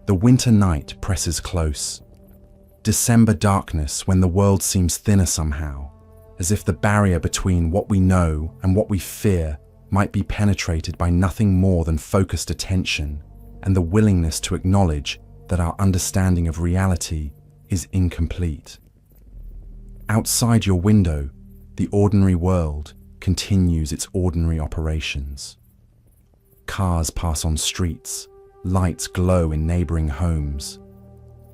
The winter night presses close. December darkness when the world seems thinner somehow, as if the barrier between what we know and what we fear might be penetrated by nothing more than focused attention and the willingness to acknowledge that our understanding of reality is incomplete. Outside your window, the ordinary world continues its ordinary operations. Cars pass on streets, lights glow in neighboring homes.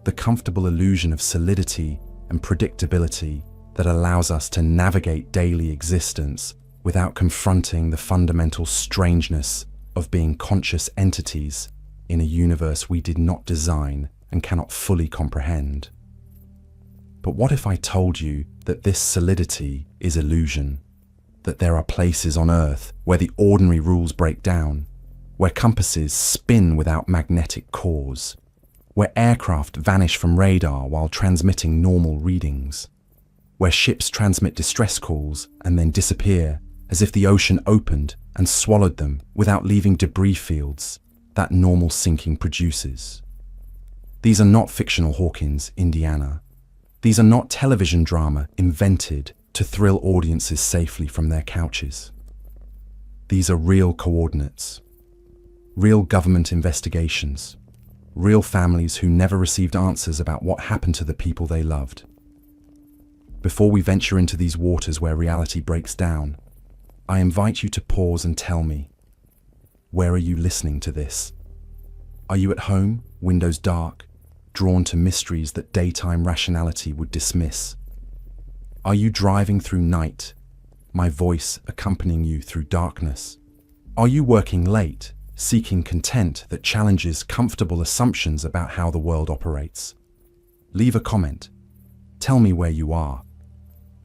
The comfortable illusion of solidity and predictability that allows us to navigate daily existence without confronting the fundamental strangeness of being conscious entities in a universe we did not design and cannot fully comprehend. But what if I told you that this solidity is illusion? That there are places on Earth where the ordinary rules break down, where compasses spin without magnetic cores, where aircraft vanish from radar while transmitting normal readings, where ships transmit distress calls and then disappear as if the ocean opened and swallowed them without leaving debris fields that normal sinking produces. These are not fictional Hawkins, Indiana. These are not television drama invented to thrill audiences safely from their couches. These are real coordinates, real government investigations, real families who never received answers about what happened to the people they loved. Before we venture into these waters where reality breaks down, I invite you to pause and tell me, where are you listening to this? Are you at home, windows dark, drawn to mysteries that daytime rationality would dismiss? Are you driving through night, my voice accompanying you through darkness? Are you working late, seeking content that challenges comfortable assumptions about how the world operates? Leave a comment. Tell me where you are.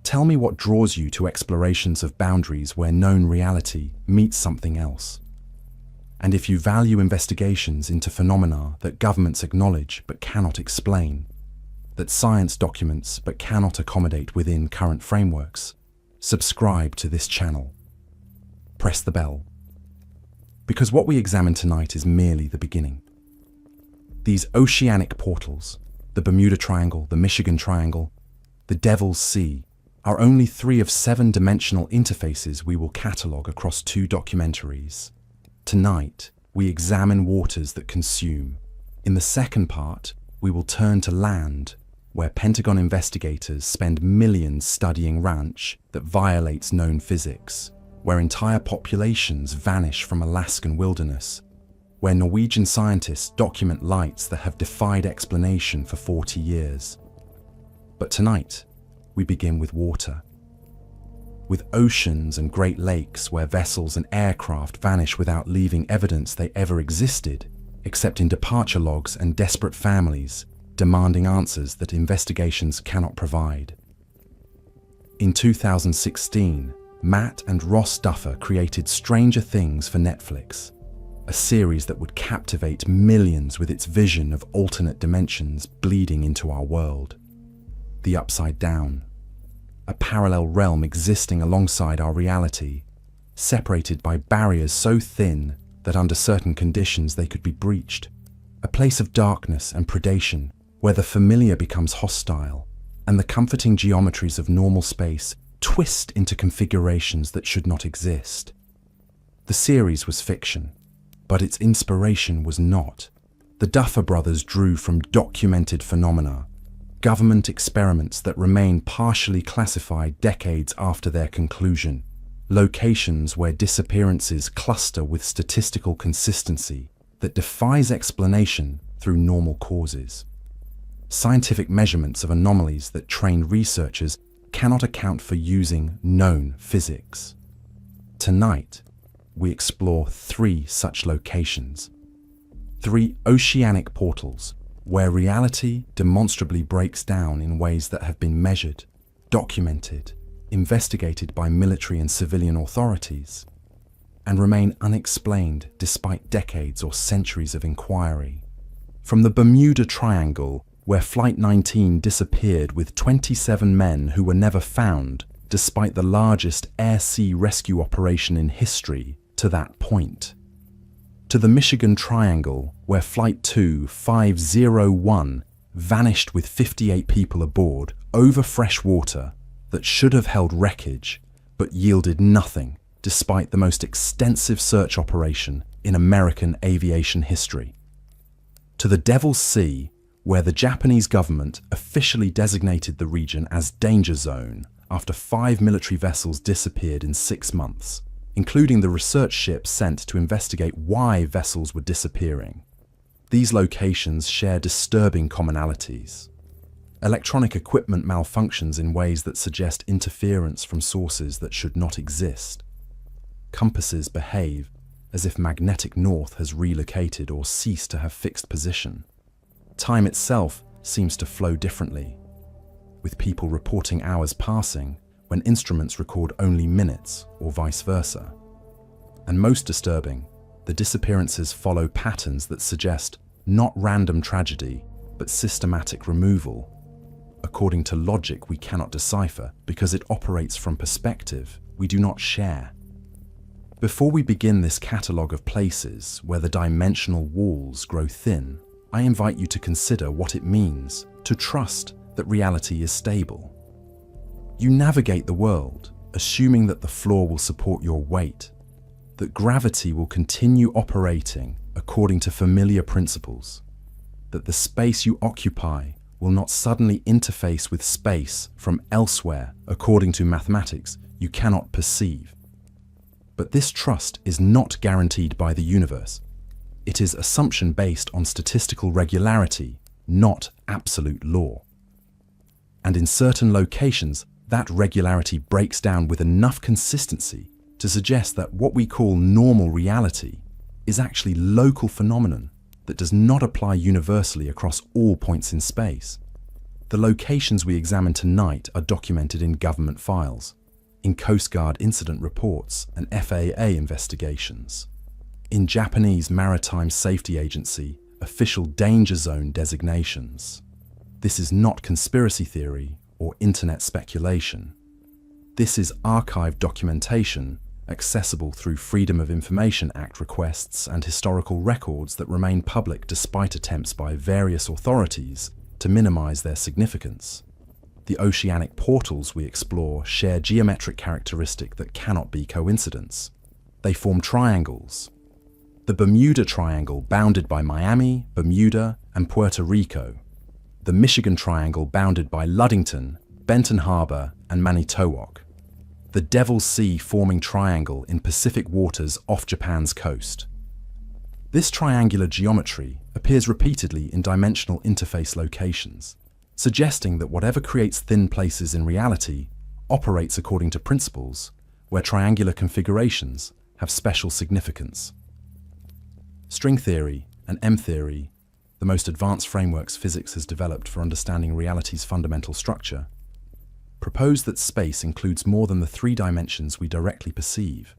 Tell me what draws you to explorations of boundaries where known reality meets something else. And if you value investigations into phenomena that governments acknowledge but cannot explain, that science documents but cannot accommodate within current frameworks, subscribe to this channel. Press the bell. Because what we examine tonight is merely the beginning. These oceanic portals, the Bermuda Triangle, the Michigan Triangle, the Devil's Sea, are only 3 of 7 dimensional interfaces we will catalogue across 2 documentaries. Tonight, we examine waters that consume. In the second part, we will turn to land, where Pentagon investigators spend millions studying ranch that violates known physics, where entire populations vanish from Alaskan wilderness, where Norwegian scientists document lights that have defied explanation for 40 years. But tonight, we begin with water. With oceans and Great Lakes where vessels and aircraft vanish without leaving evidence they ever existed, except in departure logs and desperate families demanding answers that investigations cannot provide. In 2016, Matt and Ross Duffer created Stranger Things for Netflix, a series that would captivate millions with its vision of alternate dimensions bleeding into our world. The Upside Down, a parallel realm existing alongside our reality, separated by barriers so thin that under certain conditions they could be breached. A place of darkness and predation where the familiar becomes hostile and the comforting geometries of normal space twist into configurations that should not exist. The series was fiction, but its inspiration was not. The Duffer brothers drew from documented phenomena, government experiments that remain partially classified decades after their conclusion, locations where disappearances cluster with statistical consistency that defies explanation through normal causes, scientific measurements of anomalies that trained researchers cannot account for using known physics. Tonight, we explore 3 such locations, 3 oceanic portals where reality demonstrably breaks down in ways that have been measured, documented, investigated by military and civilian authorities, and remain unexplained despite decades or centuries of inquiry. From the Bermuda Triangle, where Flight 19 disappeared with 27 men who were never found, despite the largest air-sea rescue operation in history to that point. to the Michigan Triangle, where Flight 2501 vanished with 58 people aboard over fresh water that should have held wreckage but yielded nothing despite the most extensive search operation in American aviation history. To the Devil's Sea, where the Japanese government officially designated the region as danger zone after 5 military vessels disappeared in 6 months, including the research ship sent to investigate why vessels were disappearing. These locations share disturbing commonalities. Electronic equipment malfunctions in ways that suggest interference from sources that should not exist. Compasses behave as if magnetic north has relocated or ceased to have fixed position. Time itself seems to flow differently, with people reporting hours passing when instruments record only minutes or vice versa. And most disturbing, the disappearances follow patterns that suggest not random tragedy, but systematic removal, according to logic we cannot decipher because it operates from perspective we do not share. Before we begin this catalogue of places where the dimensional walls grow thin, I invite you to consider what it means to trust that reality is stable. You navigate the world, assuming that the floor will support your weight, that gravity will continue operating according to familiar principles, that the space you occupy will not suddenly interface with space from elsewhere according to mathematics you cannot perceive. But this trust is not guaranteed by the universe. It is assumption based on statistical regularity, not absolute law. And in certain locations, that regularity breaks down with enough consistency to suggest that what we call normal reality is actually local phenomenon that does not apply universally across all points in space. The locations we examine tonight are documented in government files, in Coast Guard incident reports and FAA investigations, in Japanese Maritime Safety Agency official danger zone designations. This is not conspiracy theory or internet speculation. This is archived documentation accessible through Freedom of Information Act requests and historical records that remain public despite attempts by various authorities to minimize their significance. The oceanic portals we explore share geometric characteristic that cannot be coincidence. They form triangles. The Bermuda Triangle bounded by Miami, Bermuda, and Puerto Rico. The Michigan Triangle bounded by Ludington, Benton Harbor, and Manitowoc. The Devil's Sea forming triangle in Pacific waters off Japan's coast. This triangular geometry appears repeatedly in dimensional interface locations, suggesting that whatever creates thin places in reality operates according to principles where triangular configurations have special significance. String theory and M-theory, the most advanced frameworks physics has developed for understanding reality's fundamental structure, propose that space includes more than the 3 dimensions we directly perceive.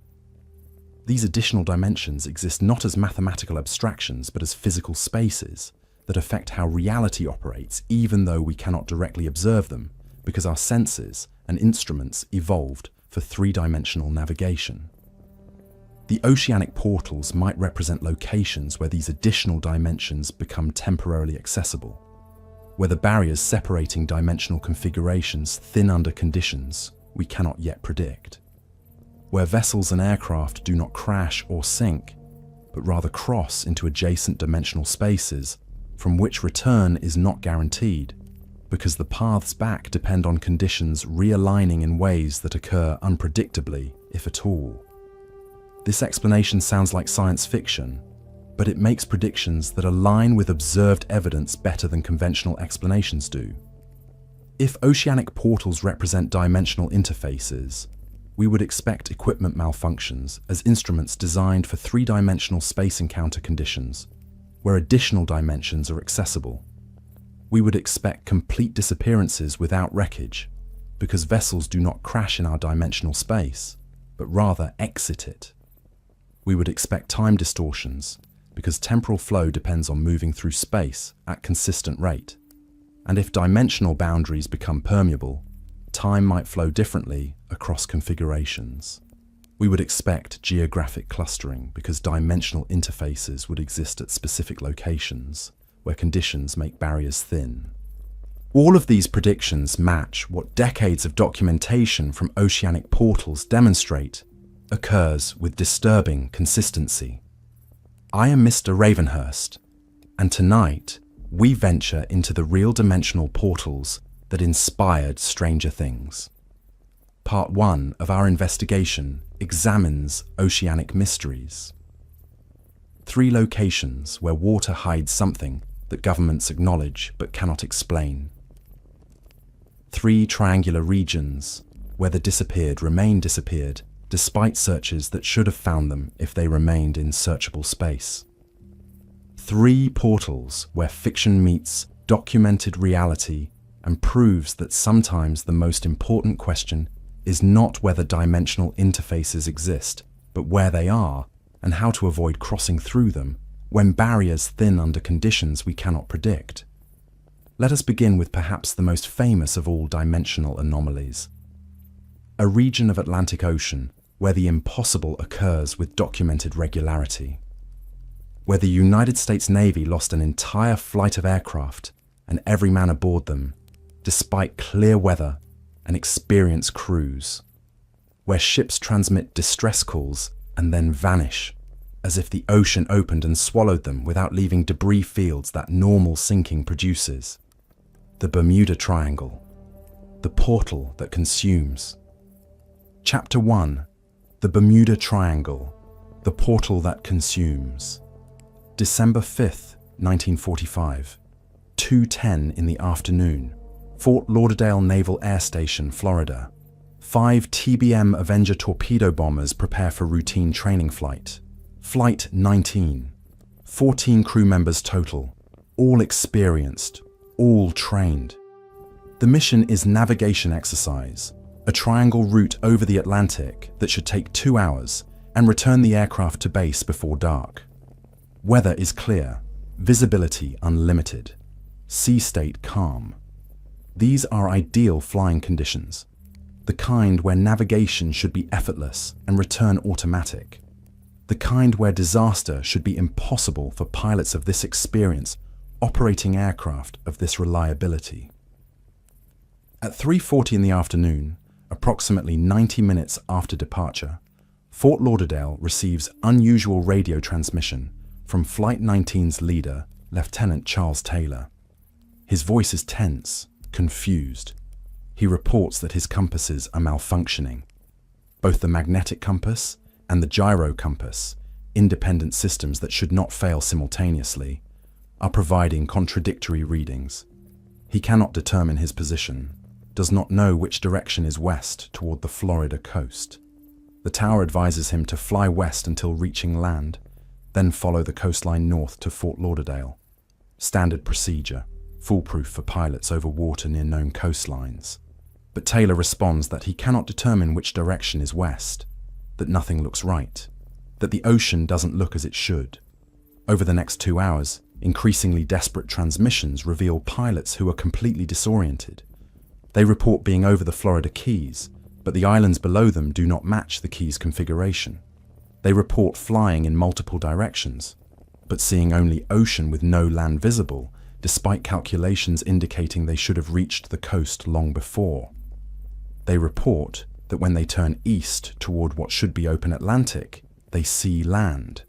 These additional dimensions exist not as mathematical abstractions but as physical spaces that affect how reality operates even though we cannot directly observe them because our senses and instruments evolved for 3-dimensional navigation. The oceanic portals might represent locations where these additional dimensions become temporarily accessible, where the barriers separating dimensional configurations thin under conditions we cannot yet predict, where vessels and aircraft do not crash or sink, but rather cross into adjacent dimensional spaces from which return is not guaranteed, because the paths back depend on conditions realigning in ways that occur unpredictably, if at all. This explanation sounds like science fiction, but it makes predictions that align with observed evidence better than conventional explanations do. If oceanic portals represent dimensional interfaces, we would expect equipment malfunctions as instruments designed for 3-dimensional space encounter conditions, where additional dimensions are accessible. We would expect complete disappearances without wreckage, because vessels do not crash in our dimensional space, but rather exit it. We would expect time distortions, because temporal flow depends on moving through space at consistent rate. And if dimensional boundaries become permeable, time might flow differently across configurations. We would expect geographic clustering because dimensional interfaces would exist at specific locations where conditions make barriers thin. All of these predictions match what decades of documentation from oceanic portals demonstrate occurs with disturbing consistency. I am Mr. Ravenhurst, and tonight we venture into the real dimensional portals that inspired Stranger Things. Part 1 of our investigation examines oceanic mysteries. 3 locations where water hides something that governments acknowledge but cannot explain. 3 triangular regions where the disappeared remain disappeared despite searches that should have found them if they remained in searchable space. 3 portals where fiction meets documented reality and proves that sometimes the most important question is not whether dimensional interfaces exist, but where they are and how to avoid crossing through them when barriers thin under conditions we cannot predict. Let us begin with perhaps the most famous of all dimensional anomalies. A region of Atlantic Ocean where the impossible occurs with documented regularity. Where the United States Navy lost an entire flight of aircraft and every man aboard them, despite clear weather and experienced crews. Where ships transmit distress calls and then vanish, as if the ocean opened and swallowed them without leaving debris fields that normal sinking produces. The Bermuda Triangle, the portal that consumes. Chapter 1, The Bermuda Triangle, the portal that consumes. December 5th, 1945, 2:10 in the afternoon, Fort Lauderdale Naval Air Station, Florida. 5 TBM Avenger torpedo bombers prepare for routine training flight. Flight 19. 14 crew members total, all experienced, all trained. The mission is navigation exercise, a triangle route over the Atlantic that should take 2 hours and return the aircraft to base before dark. Weather is clear, visibility unlimited, sea state calm. These are ideal flying conditions, the kind where navigation should be effortless and return automatic, the kind where disaster should be impossible for pilots of this experience operating aircraft of this reliability. At 3:40 in the afternoon, approximately 90 minutes after departure, Fort Lauderdale receives unusual radio transmission from Flight 19's leader, Lieutenant Charles Taylor. His voice is tense, confused. He reports that his compasses are malfunctioning. Both the magnetic compass and the gyro compass, independent systems that should not fail simultaneously, are providing contradictory readings. He cannot determine his position, does not know which direction is west toward the Florida coast. The tower advises him to fly west until reaching land, then follow the coastline north to Fort Lauderdale. Standard procedure, foolproof for pilots over water near known coastlines. But Taylor responds that he cannot determine which direction is west, that nothing looks right, that the ocean doesn't look as it should. Over the next 2 hours, increasingly desperate transmissions reveal pilots who are completely disoriented. They report being over the Florida Keys, but the islands below them do not match the Keys configuration. They report flying in multiple directions, but seeing only ocean with no land visible, despite calculations indicating they should have reached the coast long before. They report that when they turn east toward what should be open Atlantic, they see land.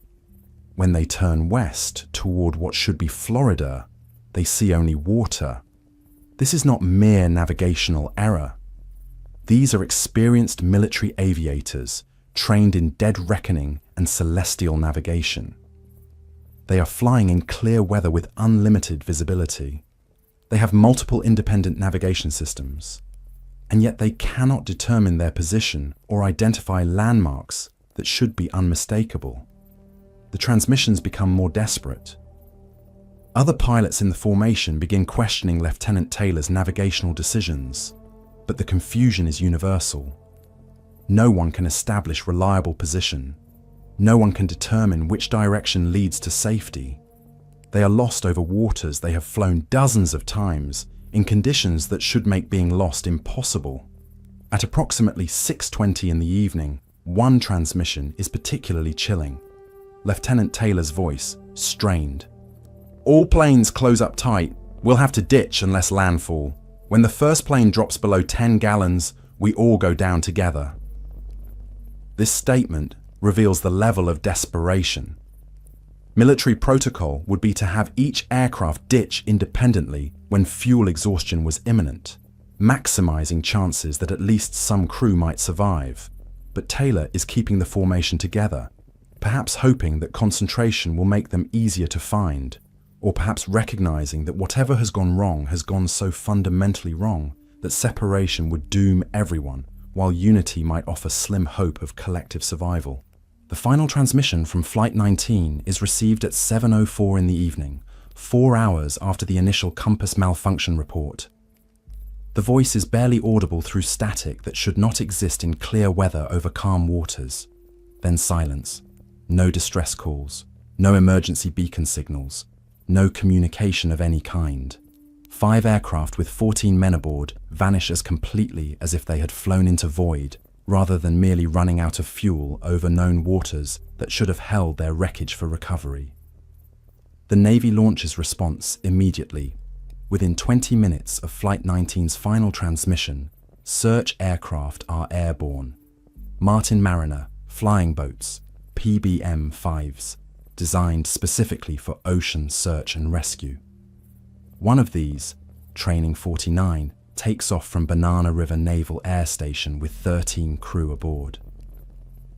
When they turn west toward what should be Florida, they see only water. This is not mere navigational error. These are experienced military aviators trained in dead reckoning and celestial navigation. They are flying in clear weather with unlimited visibility. They have multiple independent navigation systems, and yet they cannot determine their position or identify landmarks that should be unmistakable. The transmissions become more desperate. Other pilots in the formation begin questioning Lieutenant Taylor's navigational decisions, but the confusion is universal. No one can establish reliable position. No one can determine which direction leads to safety. They are lost over waters they have flown dozens of times in conditions that should make being lost impossible. At approximately 6:20 in the evening, One transmission is particularly chilling. Lieutenant Taylor's voice, strained. "All planes close up tight. We'll have to ditch unless landfall. When the first plane drops below 10 gallons, we all go down together." This statement reveals the level of desperation. Military protocol would be to have each aircraft ditch independently when fuel exhaustion was imminent, maximizing chances that at least some crew might survive. But Taylor is keeping the formation together, perhaps hoping that concentration will make them easier to find, or perhaps recognizing that whatever has gone wrong has gone so fundamentally wrong that separation would doom everyone, while unity might offer slim hope of collective survival. The final transmission from Flight 19 is received at 7:04 in the evening, 4 hours after the initial compass malfunction report. The voice is barely audible through static that should not exist in clear weather over calm waters. Then silence. No distress calls, no emergency beacon signals, no communication of any kind. 5 aircraft with 14 men aboard vanish as completely as if they had flown into void, rather than merely running out of fuel over known waters that should have held their wreckage for recovery. The Navy launches response immediately. Within 20 minutes of Flight 19's final transmission, search aircraft are airborne. Martin Mariner, flying boats, PBM-5s, designed specifically for ocean search and rescue. One of these, Training 49, takes off from Banana River Naval Air Station with 13 crew aboard.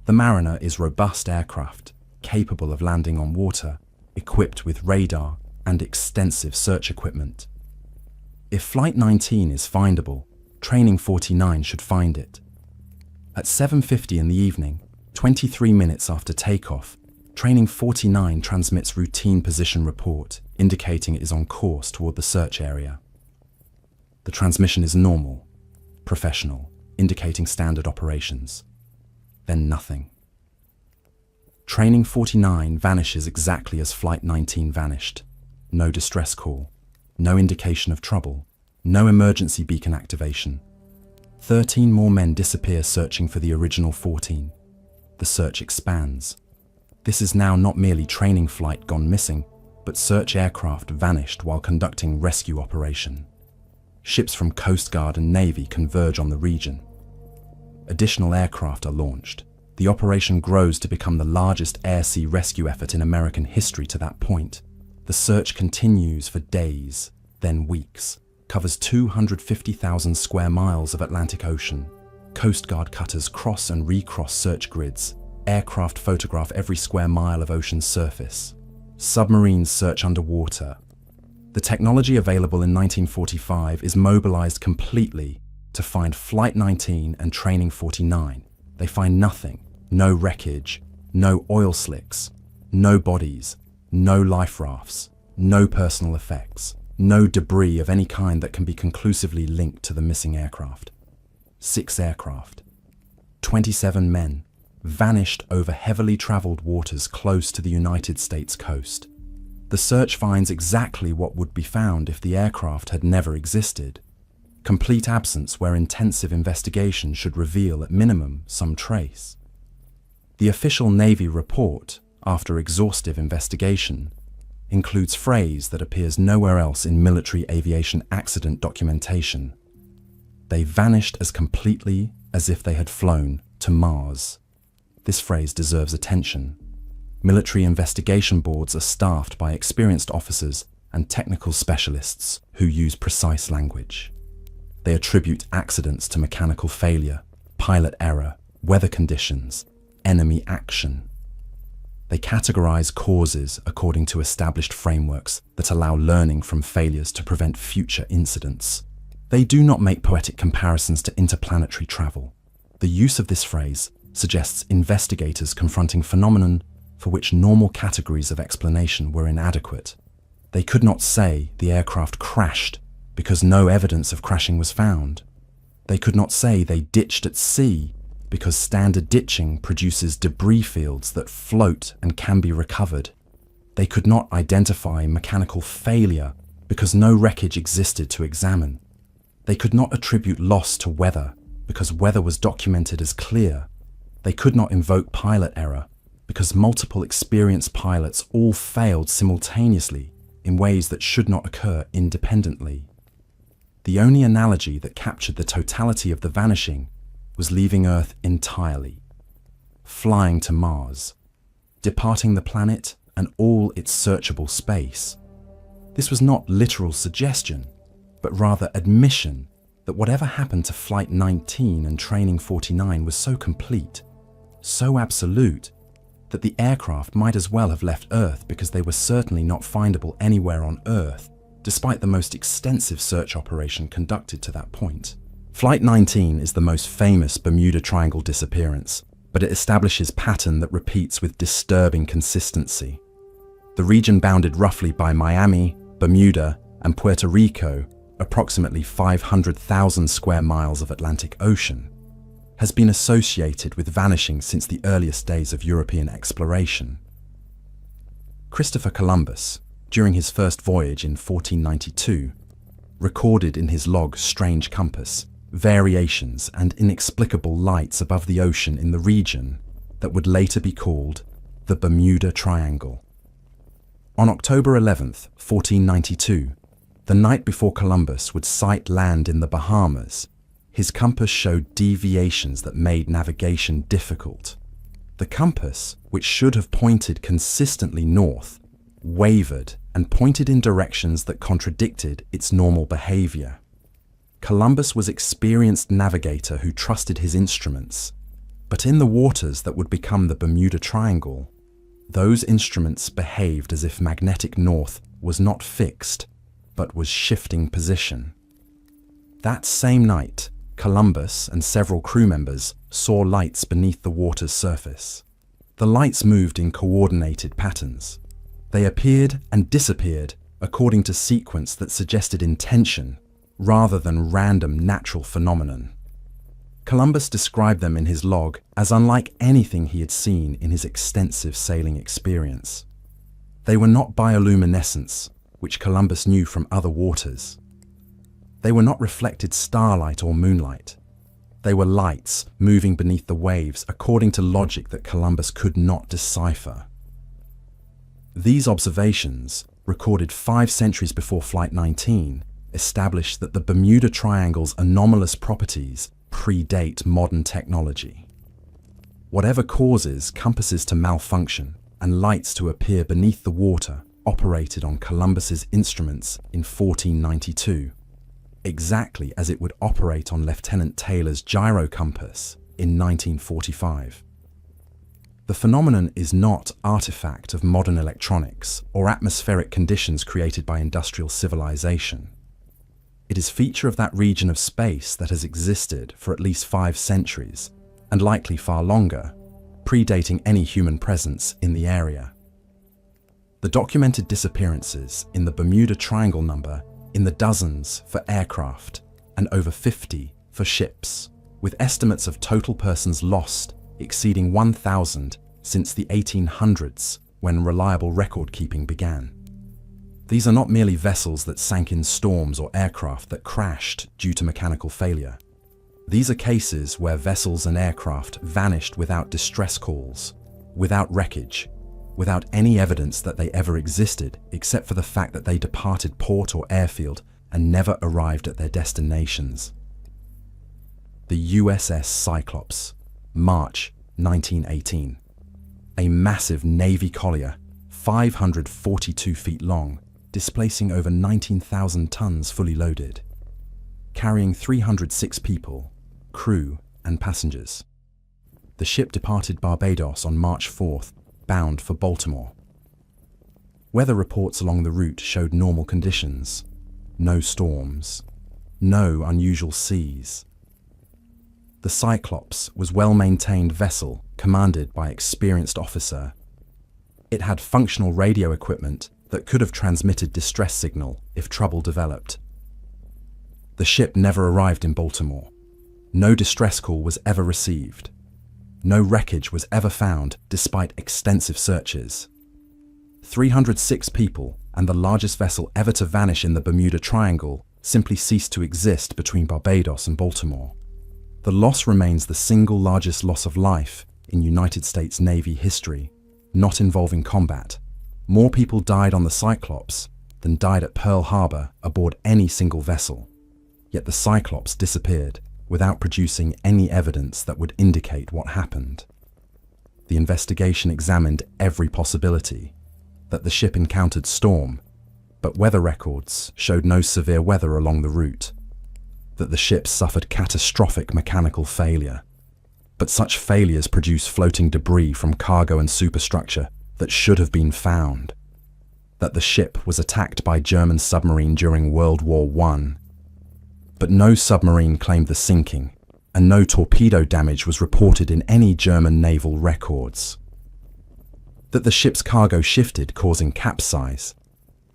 The Mariner is robust aircraft, capable of landing on water, equipped with radar and extensive search equipment. If Flight 19 is findable, Training 49 should find it. At 7:50 in the evening, 23 minutes after takeoff, Training 49 transmits routine position report, indicating it is on course toward the search area. The transmission is normal, professional, indicating standard operations. Then nothing. Training 49 vanishes exactly as Flight 19 vanished. No distress call, no indication of trouble, no emergency beacon activation. 13 more men disappear searching for the original 14. The search expands. This is now not merely training flight gone missing, but search aircraft vanished while conducting rescue operation. Ships from Coast Guard and Navy converge on the region. Additional aircraft are launched. The operation grows to become the largest air-sea rescue effort in American history to that point. The search continues for days, then weeks, covers 250,000 square miles of Atlantic Ocean. Coast Guard cutters cross and recross search grids. Aircraft photograph every square mile of ocean surface. Submarines search underwater. The technology available in 1945 is mobilized completely to find Flight 19 and Training 49. They find nothing, no wreckage, no oil slicks, no bodies, no life rafts, no personal effects, no debris of any kind that can be conclusively linked to the missing aircraft. 6 aircraft, 27 men, vanished over heavily traveled waters close to the United States coast. The search finds exactly what would be found if the aircraft had never existed. Complete absence where intensive investigation should reveal at minimum some trace. The official Navy report, after exhaustive investigation, includes phrase that appears nowhere else in military aviation accident documentation. They vanished as completely as if they had flown to Mars. This phrase deserves attention. Military investigation boards are staffed by experienced officers and technical specialists who use precise language. They attribute accidents to mechanical failure, pilot error, weather conditions, enemy action. They categorize causes according to established frameworks that allow learning from failures to prevent future incidents. They do not make poetic comparisons to interplanetary travel. The use of this phrase suggests investigators confronting phenomenon for which normal categories of explanation were inadequate. They could not say the aircraft crashed because no evidence of crashing was found. They could not say they ditched at sea because standard ditching produces debris fields that float and can be recovered. They could not identify mechanical failure because no wreckage existed to examine. They could not attribute loss to weather because weather was documented as clear. They could not invoke pilot error because multiple experienced pilots all failed simultaneously in ways that should not occur independently. The only analogy that captured the totality of the vanishing was leaving Earth entirely, flying to Mars, departing the planet and all its searchable space. This was not literal suggestion, but rather admission that whatever happened to Flight 19 and Training 49 was so complete, so absolute, that the aircraft might as well have left Earth because they were certainly not findable anywhere on Earth, despite the most extensive search operation conducted to that point. Flight 19 is the most famous Bermuda Triangle disappearance, but it establishes pattern that repeats with disturbing consistency. The region bounded roughly by Miami, Bermuda, and Puerto Rico, approximately 500,000 square miles of Atlantic Ocean, has been associated with vanishing since the earliest days of European exploration. Christopher Columbus, during his first voyage in 1492, recorded in his log Strange Compass variations and inexplicable lights above the ocean in the region that would later be called the Bermuda Triangle. On October 11th, 1492, the night before Columbus would sight land in the Bahamas, his compass showed deviations that made navigation difficult. The compass, which should have pointed consistently north, wavered and pointed in directions that contradicted its normal behavior. Columbus was an experienced navigator who trusted his instruments, but in the waters that would become the Bermuda Triangle, those instruments behaved as if magnetic north was not fixed, but was shifting position. That same night, Columbus and several crew members saw lights beneath the water's surface. The lights moved in coordinated patterns. They appeared and disappeared according to sequence that suggested intention rather than random natural phenomenon. Columbus described them in his log as unlike anything he had seen in his extensive sailing experience. They were not bioluminescence, which Columbus knew from other waters. They were not reflected starlight or moonlight. They were lights moving beneath the waves according to logic that Columbus could not decipher. These observations, recorded 5 centuries before Flight 19, established that the Bermuda Triangle's anomalous properties predate modern technology. Whatever causes compasses to malfunction and lights to appear beneath the water operated on Columbus's instruments in 1492. Exactly as it would operate on Lieutenant Taylor's gyro compass in 1945. The phenomenon is not artifact of modern electronics or atmospheric conditions created by industrial civilization. It is feature of that region of space that has existed for at least 5 centuries, and likely far longer, predating any human presence in the area. The documented disappearances in the Bermuda Triangle number in the dozens for aircraft and over 50 for ships, with estimates of total persons lost exceeding 1,000 since the 1800s when reliable record-keeping began. These are not merely vessels that sank in storms or aircraft that crashed due to mechanical failure. These are cases where vessels and aircraft vanished without distress calls, without wreckage, without any evidence that they ever existed except for the fact that they departed port or airfield and never arrived at their destinations. The USS Cyclops, March 1918. A massive Navy collier, 542 feet long, displacing over 19,000 tons fully loaded, carrying 306 people, crew and passengers. The ship departed Barbados on March 4th, bound for Baltimore. Weather reports along the route showed normal conditions, no storms, no unusual seas. The Cyclops was a well-maintained vessel commanded by an experienced officer. It had functional radio equipment that could have transmitted distress signal if trouble developed. The ship never arrived in Baltimore. No distress call was ever received. No wreckage was ever found despite extensive searches. 306 people and the largest vessel ever to vanish in the Bermuda Triangle simply ceased to exist between Barbados and Baltimore. The loss remains the single largest loss of life in United States Navy history, not involving combat. More people died on the Cyclops than died at Pearl Harbor aboard any single vessel. Yet the Cyclops disappeared without producing any evidence that would indicate what happened. The investigation examined every possibility: that the ship encountered storm, but weather records showed no severe weather along the route; that the ship suffered catastrophic mechanical failure, but such failures produce floating debris from cargo and superstructure that should have been found; that the ship was attacked by German submarine during World War I, but no submarine claimed the sinking, and no torpedo damage was reported in any German naval records; that the ship's cargo shifted, causing capsize,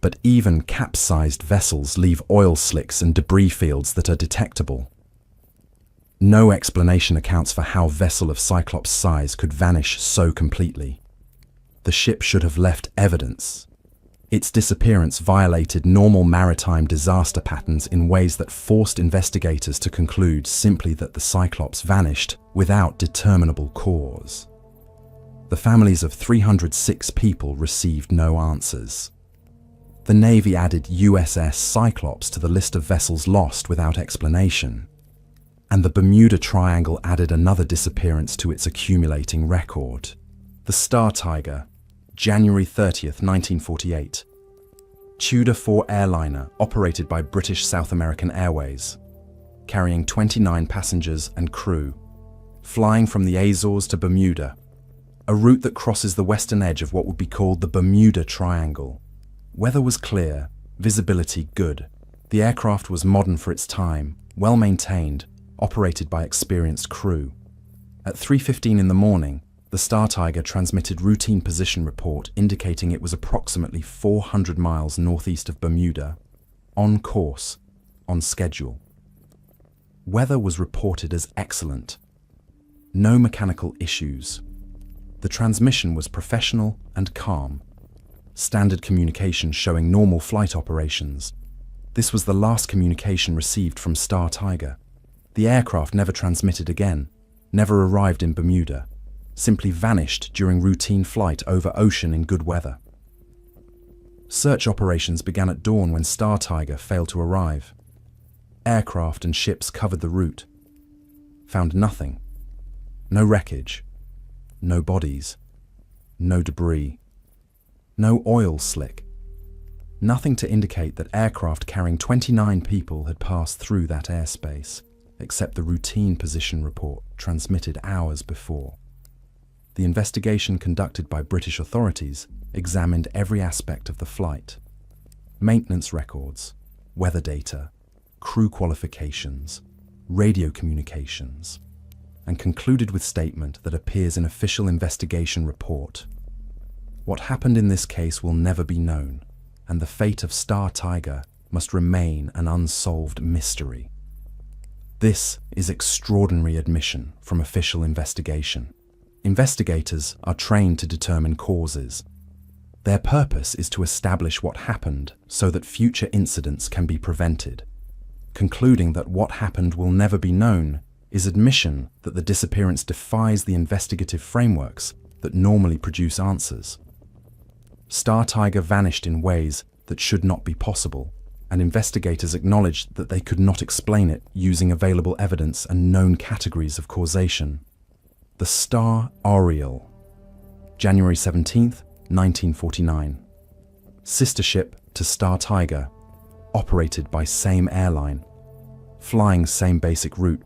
but even capsized vessels leave oil slicks and debris fields that are detectable. No explanation accounts for how a vessel of Cyclops size could vanish so completely. The ship should have left evidence. Its disappearance violated normal maritime disaster patterns in ways that forced investigators to conclude simply that the Cyclops vanished without determinable cause. The families of 306 people received no answers. The Navy added USS Cyclops to the list of vessels lost without explanation, and the Bermuda Triangle added another disappearance to its accumulating record. The Star Tiger, January 30th, 1948. Tudor IV airliner operated by British South American Airways, carrying 29 passengers and crew, flying from the Azores to Bermuda, a route that crosses the western edge of what would be called the Bermuda Triangle. Weather was clear, visibility good. The aircraft was modern for its time, well maintained, operated by experienced crew. At 3:15 in the morning, the Star Tiger transmitted routine position report indicating it was approximately 400 miles northeast of Bermuda, on course, on schedule. Weather was reported as excellent. No mechanical issues. The transmission was professional and calm. Standard communication showing normal flight operations. This was the last communication received from Star Tiger. The aircraft never transmitted again, never arrived in Bermuda, simply vanished during routine flight over ocean in good weather. Search operations began at dawn when Star Tiger failed to arrive. Aircraft and ships covered the route. Found nothing. No wreckage. No bodies. No debris. No oil slick. Nothing to indicate that aircraft carrying 29 people had passed through that airspace, except the routine position report transmitted hours before. The investigation conducted by British authorities examined every aspect of the flight: maintenance records, weather data, crew qualifications, radio communications, and concluded with statement that appears in official investigation report. What happened in this case will never be known, and the fate of Star Tiger must remain an unsolved mystery. This is extraordinary admission from official investigation. Investigators are trained to determine causes. Their purpose is to establish what happened so that future incidents can be prevented. Concluding that what happened will never be known is admission that the disappearance defies the investigative frameworks that normally produce answers. Star Tiger vanished in ways that should not be possible, and investigators acknowledged that they could not explain it using available evidence and known categories of causation. The Star Oriole, January 17th, 1949. Sister ship to Star Tiger, operated by same airline, flying same basic route,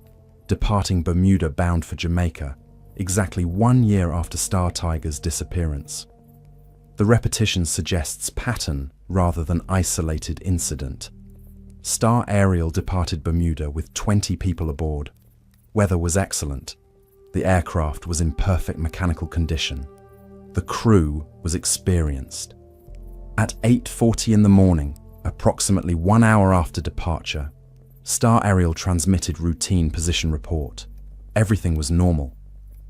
departing Bermuda bound for Jamaica, exactly 1 year after Star Tiger's disappearance. The repetition suggests pattern rather than isolated incident. Star Ariel departed Bermuda with 20 people aboard. Weather was excellent. The aircraft was in perfect mechanical condition. The crew was experienced. At 8:40 in the morning, approximately 1 hour after departure, Star Ariel transmitted routine position report. Everything was normal.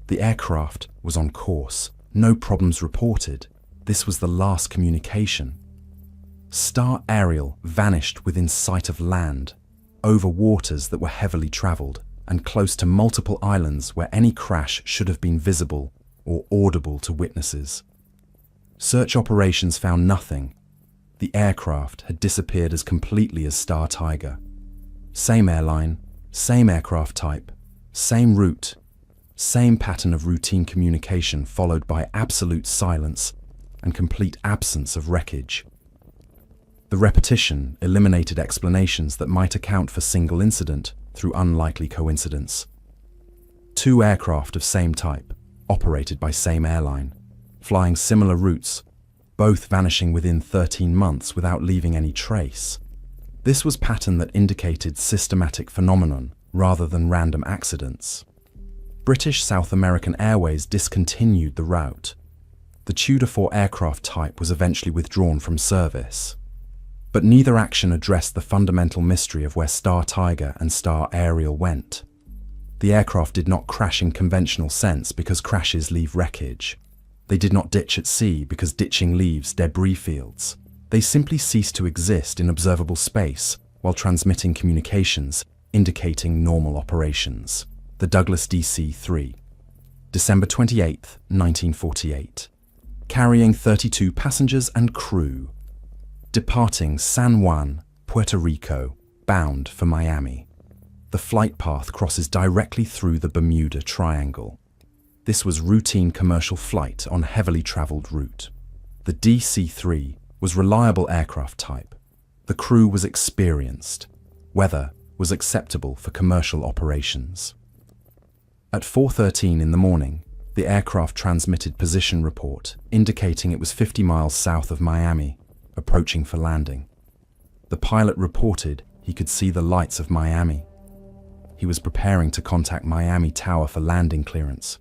The aircraft was on course. No problems reported. This was the last communication. Star Ariel vanished within sight of land, over waters that were heavily traveled, and close to multiple islands where any crash should have been visible or audible to witnesses. Search operations found nothing. The aircraft had disappeared as completely as Star Tiger. Same airline, same aircraft type, same route, same pattern of routine communication followed by absolute silence and complete absence of wreckage. The repetition eliminated explanations that might account for single incident through unlikely coincidence. Two aircraft of same type, operated by same airline, flying similar routes, both vanishing within 13 months without leaving any trace. This was pattern that indicated systematic phenomenon rather than random accidents. British South American Airways discontinued the route. The Tudor 4 aircraft type was eventually withdrawn from service. But neither action addressed the fundamental mystery of where Star Tiger and Star Ariel went. The aircraft did not crash in conventional sense because crashes leave wreckage. They did not ditch at sea because ditching leaves debris fields. They simply ceased to exist in observable space while transmitting communications, indicating normal operations. The Douglas DC-3. December 28, 1948. Carrying 32 passengers and crew. Departing San Juan, Puerto Rico, bound for Miami. The flight path crosses directly through the Bermuda Triangle. This was routine commercial flight on heavily traveled route. The DC-3 was reliable aircraft type. The crew was experienced. Weather was acceptable for commercial operations. At 4:13 in the morning, the aircraft transmitted position report indicating it was 50 miles south of Miami, approaching for landing. The pilot reported he could see the lights of Miami. He was preparing to contact Miami Tower for landing clearance.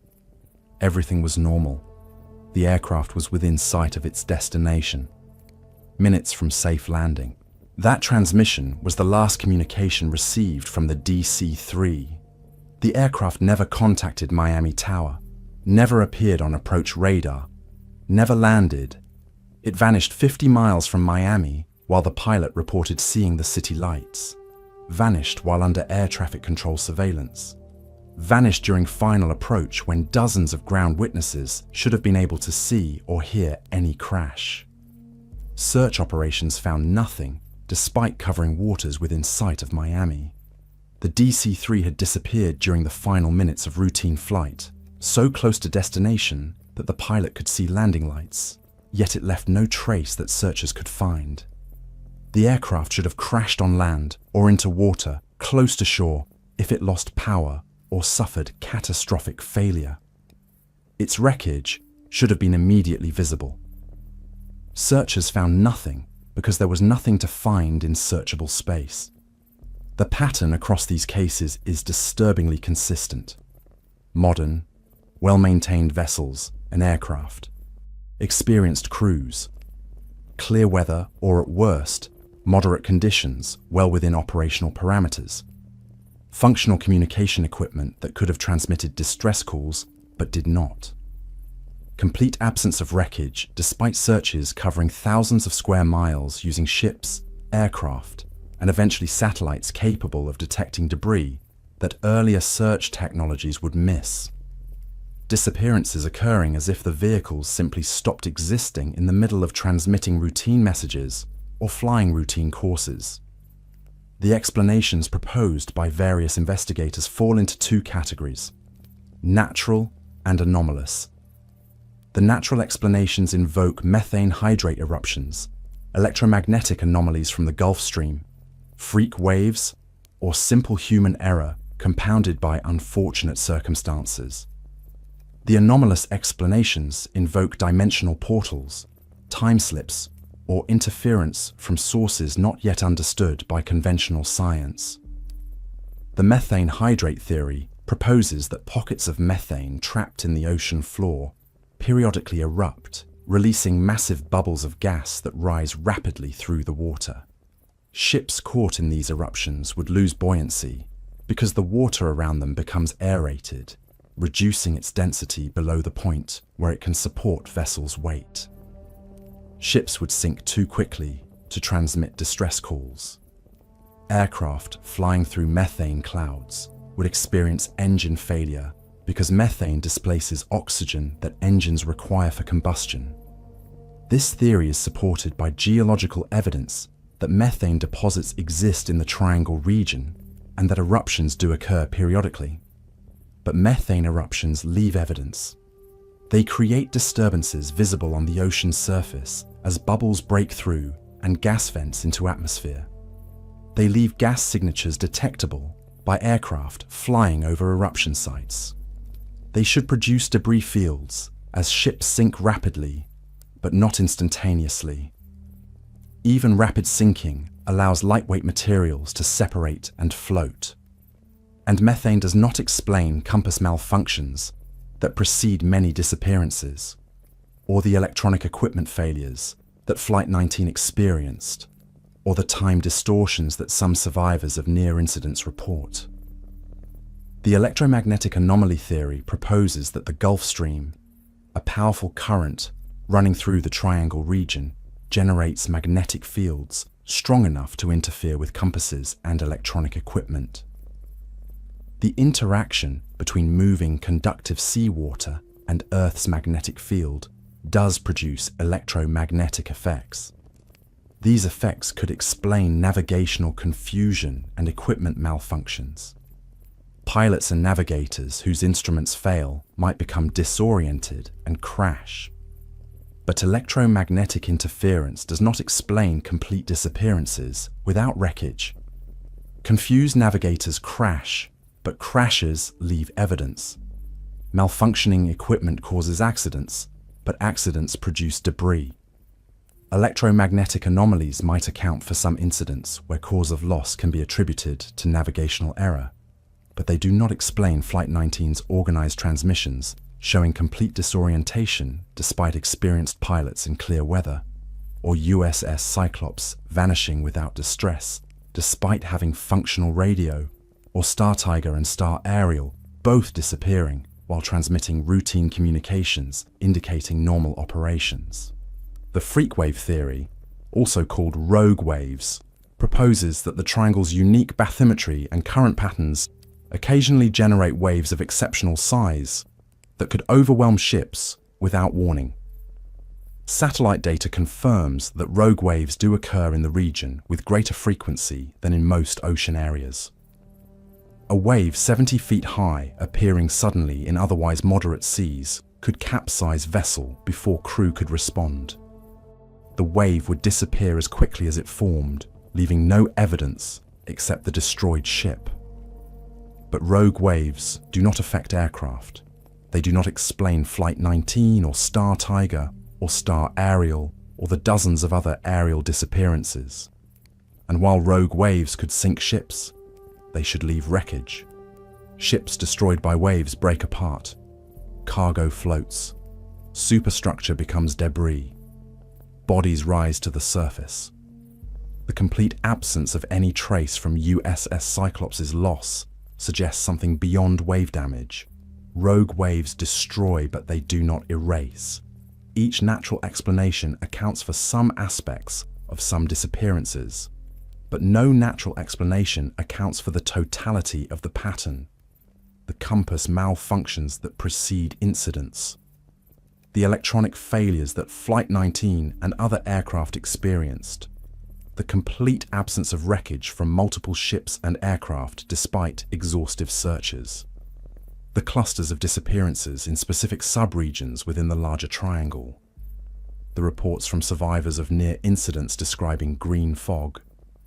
Everything was normal. The aircraft was within sight of its destination, minutes from safe landing. That transmission was the last communication received from the DC-3. The aircraft never contacted Miami Tower, never appeared on approach radar, never landed. It vanished 50 miles from Miami while the pilot reported seeing the city lights. Vanished while under air traffic control surveillance. Vanished during final approach when dozens of ground witnesses should have been able to see or hear any crash. Search operations found nothing despite covering waters within sight of Miami. The DC-3 had disappeared during the final minutes of routine flight, so close to destination that the pilot could see landing lights, yet it left no trace that searchers could find. The aircraft should have crashed on land or into water close to shore if it lost power or suffered catastrophic failure. Its wreckage should have been immediately visible. Searchers found nothing because there was nothing to find in searchable space. The pattern across these cases is disturbingly consistent. Modern, well-maintained vessels and aircraft. Experienced crews. Clear weather or at worst, moderate conditions well within operational parameters. Functional communication equipment that could have transmitted distress calls but did not. Complete absence of wreckage despite searches covering thousands of square miles using ships, aircraft, and eventually satellites capable of detecting debris that earlier search technologies would miss. Disappearances occurring as if the vehicles simply stopped existing in the middle of transmitting routine messages or flying routine courses. The explanations proposed by various investigators fall into two categories: natural and anomalous. The natural explanations invoke methane hydrate eruptions, electromagnetic anomalies from the Gulf Stream, freak waves, or simple human error compounded by unfortunate circumstances. The anomalous explanations invoke dimensional portals, time slips, or interference from sources not yet understood by conventional science. The methane hydrate theory proposes that pockets of methane trapped in the ocean floor periodically erupt, releasing massive bubbles of gas that rise rapidly through the water. Ships caught in these eruptions would lose buoyancy because the water around them becomes aerated, reducing its density below the point where it can support vessels' weight. Ships would sink too quickly to transmit distress calls. Aircraft flying through methane clouds would experience engine failure because methane displaces oxygen that engines require for combustion. This theory is supported by geological evidence that methane deposits exist in the Triangle region and that eruptions do occur periodically. But methane eruptions leave evidence. They create disturbances visible on the ocean's surface as bubbles break through and gas vents into atmosphere. They leave gas signatures detectable by aircraft flying over eruption sites. They should produce debris fields as ships sink rapidly, but not instantaneously. Even rapid sinking allows lightweight materials to separate and float. And methane does not explain compass malfunctions that precede many disappearances, or the electronic equipment failures that Flight 19 experienced, or the time distortions that some survivors of near incidents report. The electromagnetic anomaly theory proposes that the Gulf Stream, a powerful current running through the Triangle region, generates magnetic fields strong enough to interfere with compasses and electronic equipment. The interaction between moving conductive seawater and Earth's magnetic field does produce electromagnetic effects. These effects could explain navigational confusion and equipment malfunctions. Pilots and navigators whose instruments fail might become disoriented and crash. But electromagnetic interference does not explain complete disappearances without wreckage. Confused navigators crash, but crashes leave evidence. Malfunctioning equipment causes accidents, but accidents produce debris. Electromagnetic anomalies might account for some incidents where cause of loss can be attributed to navigational error, but they do not explain Flight 19's organized transmissions showing complete disorientation despite experienced pilots in clear weather, or USS Cyclops vanishing without distress despite having functional radio, or Star Tiger and Star Ariel both disappearing while transmitting routine communications indicating normal operations. The freak wave theory, also called rogue waves, proposes that the triangle's unique bathymetry and current patterns occasionally generate waves of exceptional size that could overwhelm ships without warning. Satellite data confirms that rogue waves do occur in the region with greater frequency than in most ocean areas. A wave 70 feet high appearing suddenly in otherwise moderate seas could capsize vessel before crew could respond. The wave would disappear as quickly as it formed, leaving no evidence except the destroyed ship. But rogue waves do not affect aircraft. They do not explain Flight 19 or Star Tiger or Star Ariel or the dozens of other aerial disappearances. And while rogue waves could sink ships, they should leave wreckage. Ships destroyed by waves break apart. Cargo floats. Superstructure becomes debris. Bodies rise to the surface. The complete absence of any trace from USS Cyclops' loss suggests something beyond wave damage. Rogue waves destroy, but they do not erase. Each natural explanation accounts for some aspects of some disappearances, but no natural explanation accounts for the totality of the pattern, the compass malfunctions that precede incidents, the electronic failures that Flight 19 and other aircraft experienced, the complete absence of wreckage from multiple ships and aircraft despite exhaustive searches, the clusters of disappearances in specific subregions within the larger triangle, the reports from survivors of near incidents describing green fog,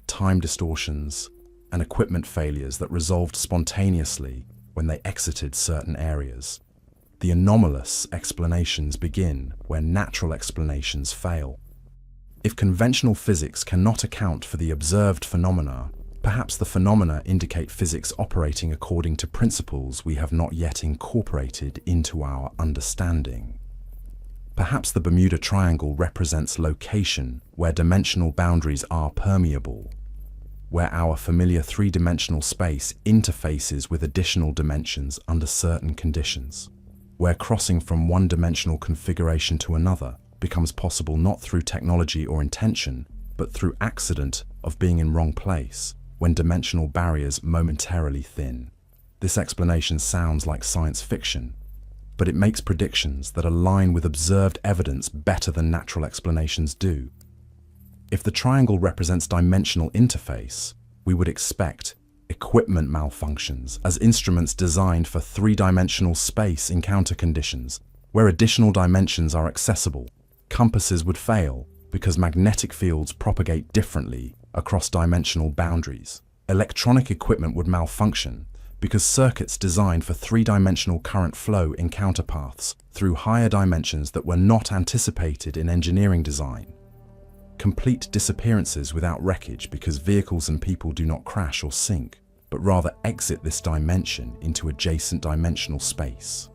time distortions, and equipment failures that resolved spontaneously when they exited certain areas. The anomalous explanations begin where natural explanations fail. If conventional physics cannot account for the observed phenomena, perhaps the phenomena indicate physics operating according to principles we have not yet incorporated into our understanding. Perhaps the Bermuda Triangle represents location where dimensional boundaries are permeable, where our familiar three-dimensional space interfaces with additional dimensions under certain conditions, where crossing from one-dimensional configuration to another becomes possible not through technology or intention, but through accident of being in wrong place, when dimensional barriers momentarily thin. This explanation sounds like science fiction, but it makes predictions that align with observed evidence better than natural explanations do. If the triangle represents dimensional interface, we would expect equipment malfunctions as instruments designed for three-dimensional space encounter conditions where additional dimensions are accessible. Compasses would fail because magnetic fields propagate differently across dimensional boundaries. Electronic equipment would malfunction because circuits designed for three-dimensional current flow encounter paths through higher dimensions that were not anticipated in engineering design. Complete disappearances without wreckage because vehicles and people do not crash or sink, but rather exit this dimension into adjacent dimensional space.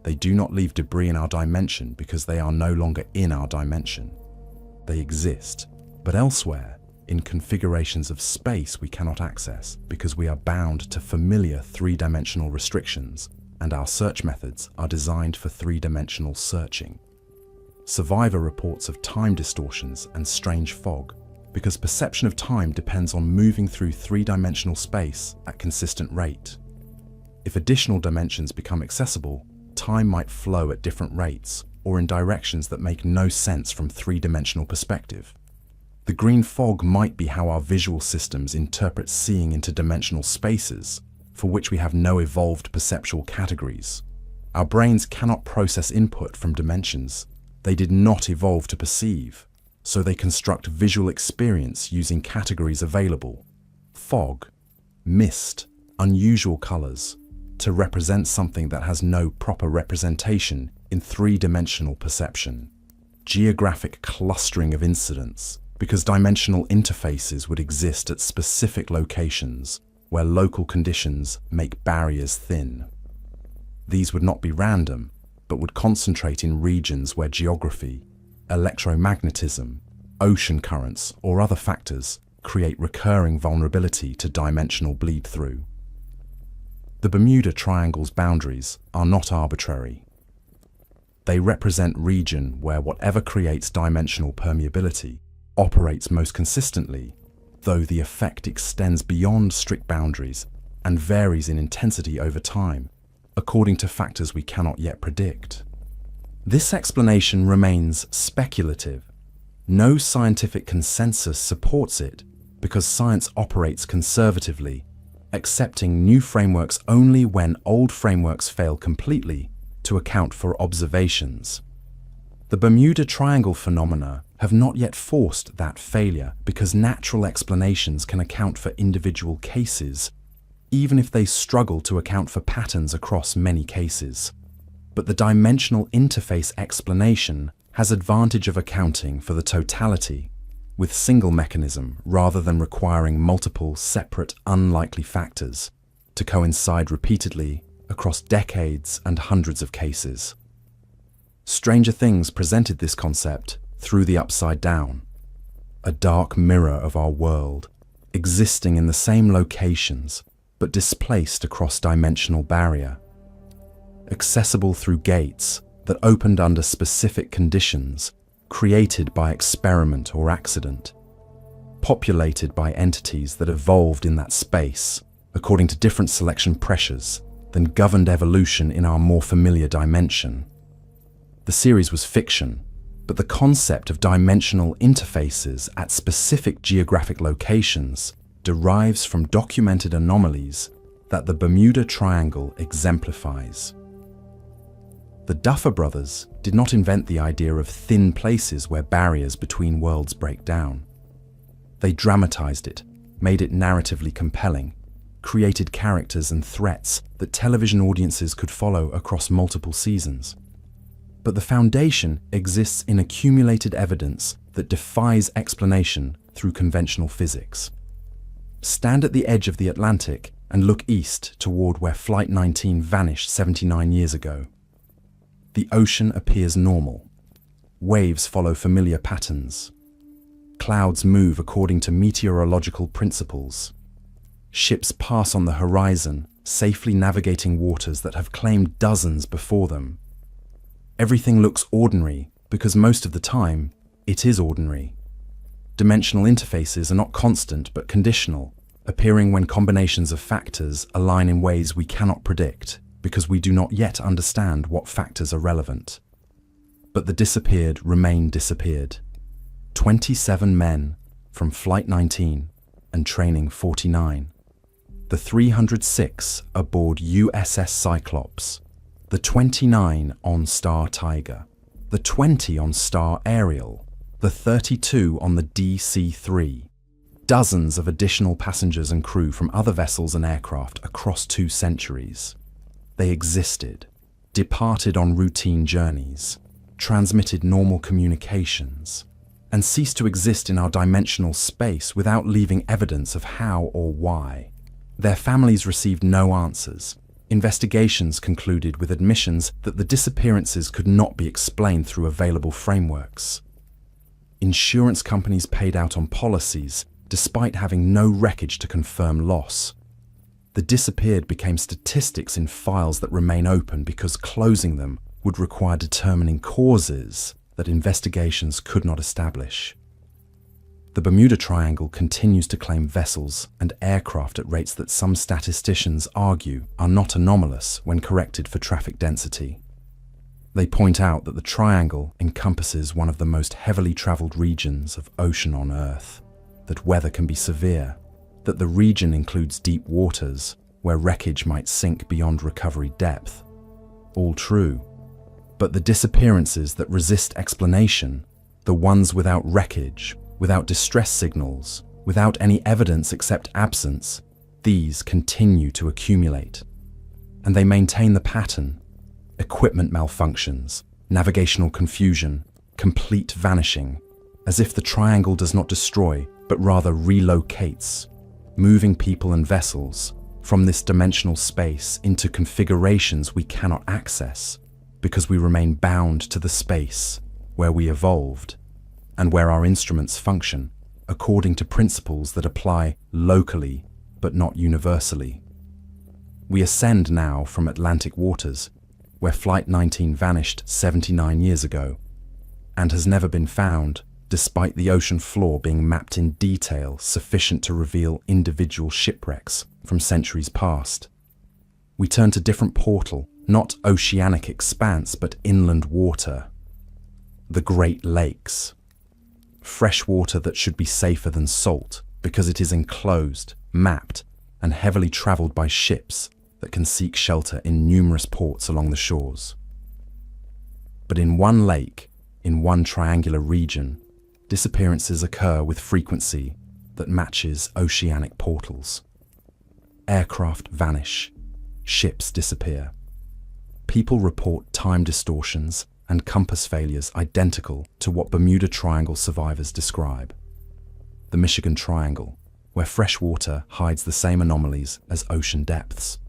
They do not leave debris in our dimension because they are no longer in our dimension. They exist, but elsewhere, in configurations of space we cannot access because we are bound to familiar three-dimensional restrictions, and our search methods are designed for three-dimensional searching. Survivor reports of time distortions and strange fog because perception of time depends on moving through three-dimensional space at consistent rate. If additional dimensions become accessible, time might flow at different rates or in directions that make no sense from three-dimensional perspective. The green fog might be how our visual systems interpret seeing into dimensional spaces, for which we have no evolved perceptual categories. Our brains cannot process input from dimensions they did not evolve to perceive, so they construct visual experience using categories available: fog, mist, unusual colors, to represent something that has no proper representation in three-dimensional perception. Geographic clustering of incidents, because dimensional interfaces would exist at specific locations where local conditions make barriers thin. These would not be random, but would concentrate in regions where geography, electromagnetism, ocean currents, or other factors create recurring vulnerability to dimensional bleed-through. The Bermuda Triangle's boundaries are not arbitrary. They represent region where whatever creates dimensional permeability operates most consistently, though the effect extends beyond strict boundaries and varies in intensity over time, according to factors we cannot yet predict. This explanation remains speculative. No scientific consensus supports it because science operates conservatively, accepting new frameworks only when old frameworks fail completely to account for observations. The Bermuda Triangle phenomena have not yet forced that failure because natural explanations can account for individual cases, even if they struggle to account for patterns across many cases. But the dimensional interface explanation has advantage of accounting for the totality, with single mechanism rather than requiring multiple separate unlikely factors to coincide repeatedly across decades and hundreds of cases. Stranger Things presented this concept through the upside down, a dark mirror of our world, existing in the same locations but displaced across dimensional barrier, accessible through gates that opened under specific conditions created by experiment or accident, populated by entities that evolved in that space according to different selection pressures than governed evolution in our more familiar dimension. The series was fiction, but the concept of dimensional interfaces at specific geographic locations derives from documented anomalies that the Bermuda Triangle exemplifies. The Duffer Brothers did not invent the idea of thin places where barriers between worlds break down. They dramatized it, made it narratively compelling, created characters and threats that television audiences could follow across multiple seasons. But the foundation exists in accumulated evidence that defies explanation through conventional physics. Stand at the edge of the Atlantic and look east toward where Flight 19 vanished 79 years ago. The ocean appears normal. Waves follow familiar patterns. Clouds move according to meteorological principles. Ships pass on the horizon, safely navigating waters that have claimed dozens before them. Everything looks ordinary because most of the time, it is ordinary. Dimensional interfaces are not constant but conditional, appearing when combinations of factors align in ways we cannot predict because we do not yet understand what factors are relevant. But the disappeared remain disappeared. 27 men from Flight 19 and Training 49. The 306 aboard USS Cyclops. The 29 on Star Tiger. The 20 on Star Ariel. The 32 on the DC-3. Dozens of additional passengers and crew from other vessels and aircraft across 2 centuries. They existed, departed on routine journeys, transmitted normal communications, and ceased to exist in our dimensional space without leaving evidence of how or why. Their families received no answers. Investigations concluded with admissions that the disappearances could not be explained through available frameworks. Insurance companies paid out on policies despite having no wreckage to confirm loss. The disappeared became statistics in files that remain open because closing them would require determining causes that investigations could not establish. The Bermuda Triangle continues to claim vessels and aircraft at rates that some statisticians argue are not anomalous when corrected for traffic density. They point out that the triangle encompasses one of the most heavily traveled regions of ocean on Earth, that weather can be severe, that the region includes deep waters where wreckage might sink beyond recovery depth. All true. But the disappearances that resist explanation, the ones without wreckage, without distress signals, without any evidence except absence, these continue to accumulate. And they maintain the pattern: equipment malfunctions, navigational confusion, complete vanishing, as if the triangle does not destroy, but rather relocates, moving people and vessels from this dimensional space into configurations we cannot access because we remain bound to the space where we evolved and where our instruments function according to principles that apply locally but not universally. We ascend now from Atlantic waters, where Flight 19 vanished 79 years ago and has never been found, despite the ocean floor being mapped in detail sufficient to reveal individual shipwrecks from centuries past. We turn to different portal, not oceanic expanse, but inland water. The Great Lakes. Fresh water that should be safer than salt because it is enclosed, mapped, and heavily traveled by ships that can seek shelter in numerous ports along the shores. But in one lake, in one triangular region, disappearances occur with frequency that matches oceanic portals. Aircraft vanish, ships disappear. People report time distortions and compass failures identical to what Bermuda Triangle survivors describe. The Michigan Triangle, where fresh water hides the same anomalies as ocean depths.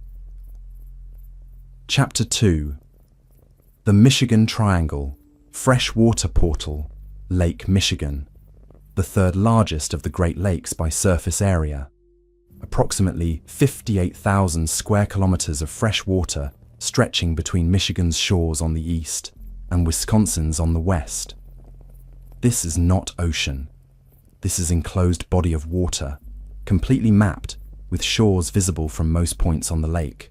Chapter 2. The Michigan Triangle, freshwater portal, Lake Michigan, the third largest of the Great Lakes by surface area. Approximately 58,000 square kilometers of fresh water stretching between Michigan's shores on the east and Wisconsin's on the west. This is not ocean. This is enclosed body of water, completely mapped, with shores visible from most points on the lake.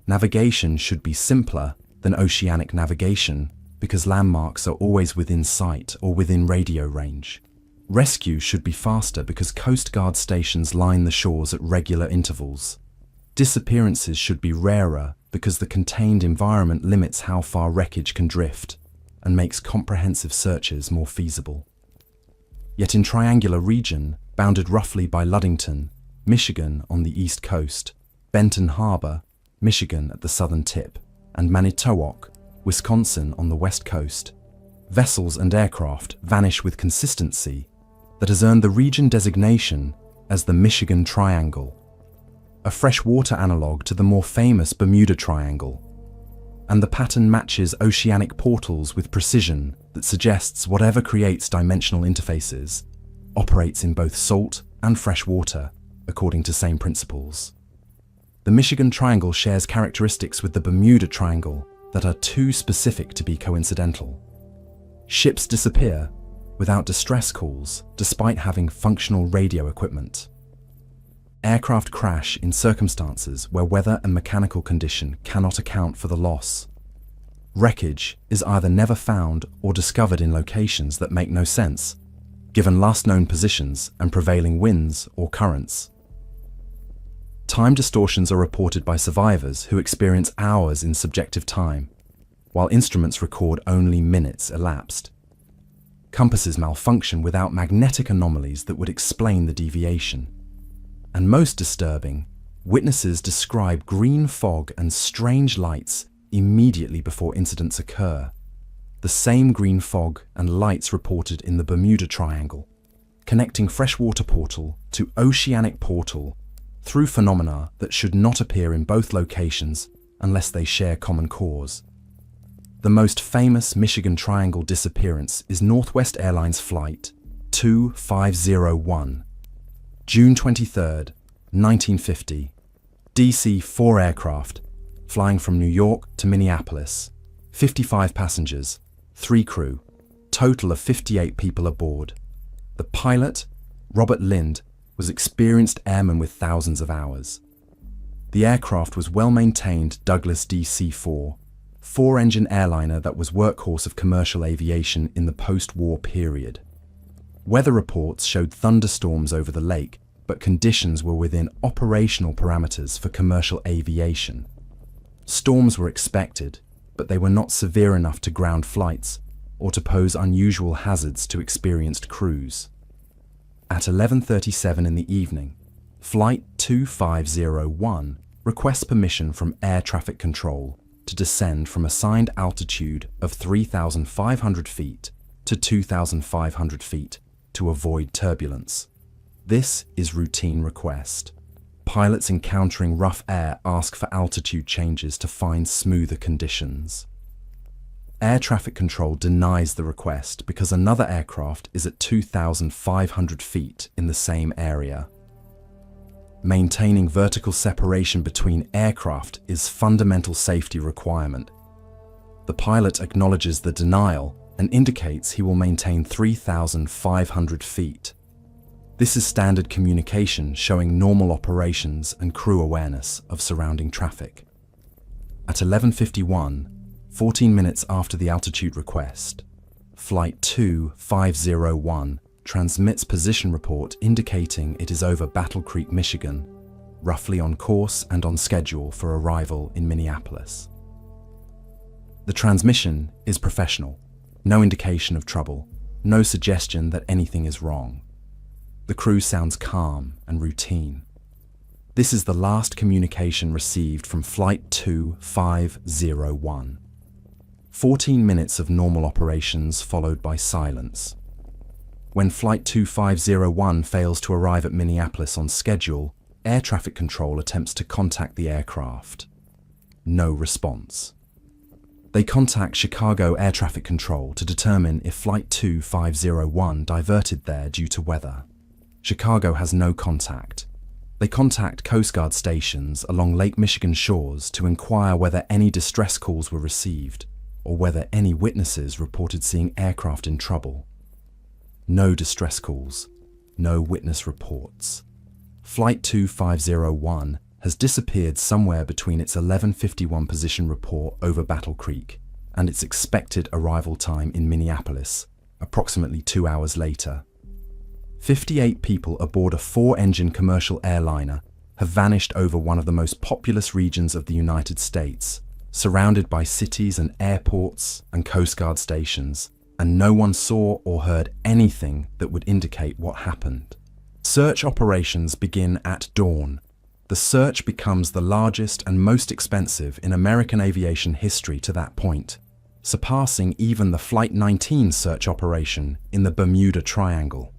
Navigation should be simpler than oceanic navigation because landmarks are always within sight or within radio range. Rescue should be faster because Coast Guard stations line the shores at regular intervals. Disappearances should be rarer because the contained environment limits how far wreckage can drift and makes comprehensive searches more feasible. Yet in triangular region, bounded roughly by Ludington, Michigan on the east coast, Benton Harbor, Michigan at the southern tip, and Manitowoc, Wisconsin on the west coast, vessels and aircraft vanish with consistency that has earned the region designation as the Michigan Triangle, a freshwater analogue to the more famous Bermuda Triangle. And the pattern matches oceanic portals with precision that suggests whatever creates dimensional interfaces operates in both salt and fresh water according to same principles. The Michigan Triangle shares characteristics with the Bermuda Triangle that are too specific to be coincidental. Ships disappear without distress calls despite having functional radio equipment. Aircraft crash in circumstances where weather and mechanical condition cannot account for the loss. Wreckage is either never found or discovered in locations that make no sense, given last known positions and prevailing winds or currents. Time distortions are reported by survivors who experience hours in subjective time, while instruments record only minutes elapsed. Compasses malfunction without magnetic anomalies that would explain the deviation. And most disturbing, witnesses describe green fog and strange lights immediately before incidents occur. The same green fog and lights reported in the Bermuda Triangle, connecting freshwater portal to oceanic portal through phenomena that should not appear in both locations unless they share common cause. The most famous Michigan Triangle disappearance is Northwest Airlines Flight 2501, June 23, 1950, DC-4 aircraft, flying from New York to Minneapolis, 55 passengers, 3 crew, total of 58 people aboard. The pilot, Robert Lind, was experienced airman with thousands of hours. The aircraft was well-maintained Douglas DC-4, 4-engine airliner that was workhorse of commercial aviation in the post-war period. Weather reports showed thunderstorms over the lake, but conditions were within operational parameters for commercial aviation. Storms were expected, but they were not severe enough to ground flights or to pose unusual hazards to experienced crews. At 11:37 in the evening, Flight 2501 requests permission from air traffic control to descend from assigned altitude of 3,500 feet to 2,500 feet to avoid turbulence. This is routine request. Pilots encountering rough air ask for altitude changes to find smoother conditions. Air traffic control denies the request because another aircraft is at 2,500 feet in the same area. Maintaining vertical separation between aircraft is fundamental safety requirement. The pilot acknowledges the denial and indicates he will maintain 3,500 feet. This is standard communication showing normal operations and crew awareness of surrounding traffic. At 11:51, 14 minutes after the altitude request, Flight 2501 transmits position report indicating it is over Battle Creek, Michigan, roughly on course and on schedule for arrival in Minneapolis. The transmission is professional, no indication of trouble, no suggestion that anything is wrong. The crew sounds calm and routine. This is the last communication received from Flight 2501. 14 minutes of normal operations followed by silence. When Flight 2501 fails to arrive at Minneapolis on schedule, air traffic control attempts to contact the aircraft. No response. They contact Chicago Air Traffic Control to determine if Flight 2501 diverted there due to weather. Chicago has no contact. They contact Coast Guard stations along Lake Michigan shores to inquire whether any distress calls were received or whether any witnesses reported seeing aircraft in trouble. No distress calls, no witness reports. Flight 2501 has disappeared somewhere between its 11:51 position report over Battle Creek and its expected arrival time in Minneapolis, approximately 2 hours later. 58 people aboard a 4-engine commercial airliner have vanished over one of the most populous regions of the United States, surrounded by cities and airports and Coast Guard stations, and no one saw or heard anything that would indicate what happened. Search operations begin at dawn. The search becomes the largest and most expensive in American aviation history to that point, surpassing even the Flight 19 search operation in the Bermuda Triangle.